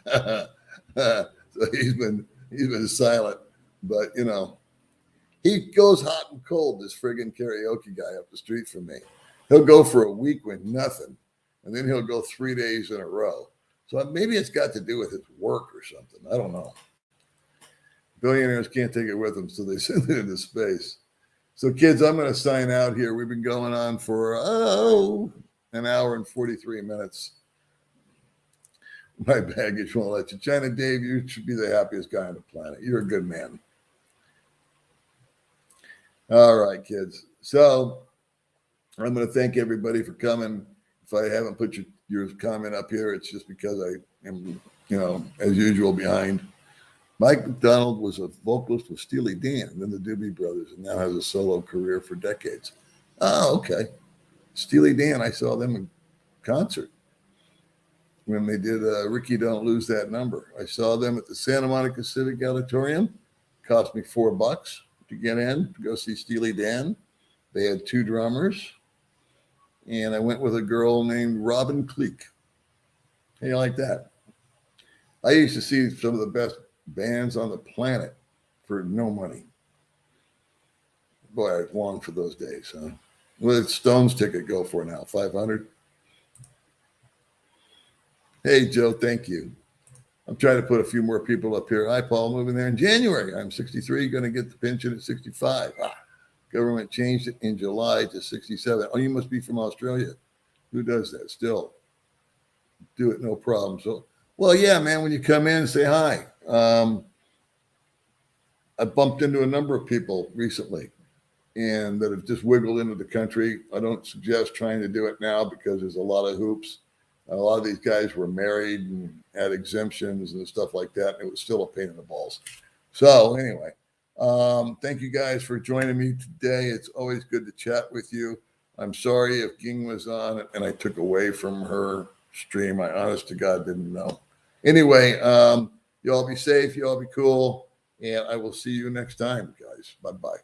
So he's been silent, but you know, he goes hot and cold, this friggin' karaoke guy up the street from me. He'll go for a week with nothing, and then he'll go 3 days in a row. So maybe it's got to do with his work or something. I don't know. Billionaires can't take it with them, so they send it into space. So kids, I'm going to sign out here. We've been going on for an hour and 43 minutes. My baggage won't let you. China Dave, you should be the happiest guy on the planet. You're a good man. All right, kids. So I'm going to thank everybody for coming. If I haven't put your comment up here, it's just because I am, as usual, behind. Mike McDonald was a vocalist with Steely Dan and then the Doobie Brothers and now has a solo career for decades. Oh, okay. Steely Dan, I saw them in concert when they did Ricky Don't Lose That Number. I saw them at the Santa Monica Civic Auditorium. Cost me $4 to get in to go see Steely Dan. They had 2 drummers. And I went with a girl named Robin Cleek. How do you like that? I used to see some of the best bands on the planet for no money. Boy, I long for those days, huh? What did Stones ticket go for now? $500? Hey, Joe, thank you. I'm trying to put a few more people up here. Hi, Paul, moving there in January. I'm 63, going to get the pension at 65. Government changed it in July to 67. Oh, you must be from Australia. Who does that still? Do it, no problem. So, well, yeah, man, when you come in, say hi. I bumped into a number of people recently and that have just wiggled into the country. I don't suggest trying to do it now because there's a lot of hoops. A lot of these guys were married and had exemptions and stuff like that. And it was still a pain in the balls. So anyway, thank you guys for joining me today. It's always good to chat with you. I'm sorry if Ging was on and I took away from her stream. I honest to God didn't know. Anyway, you all be safe. You all be cool. And I will see you next time, guys. Bye-bye.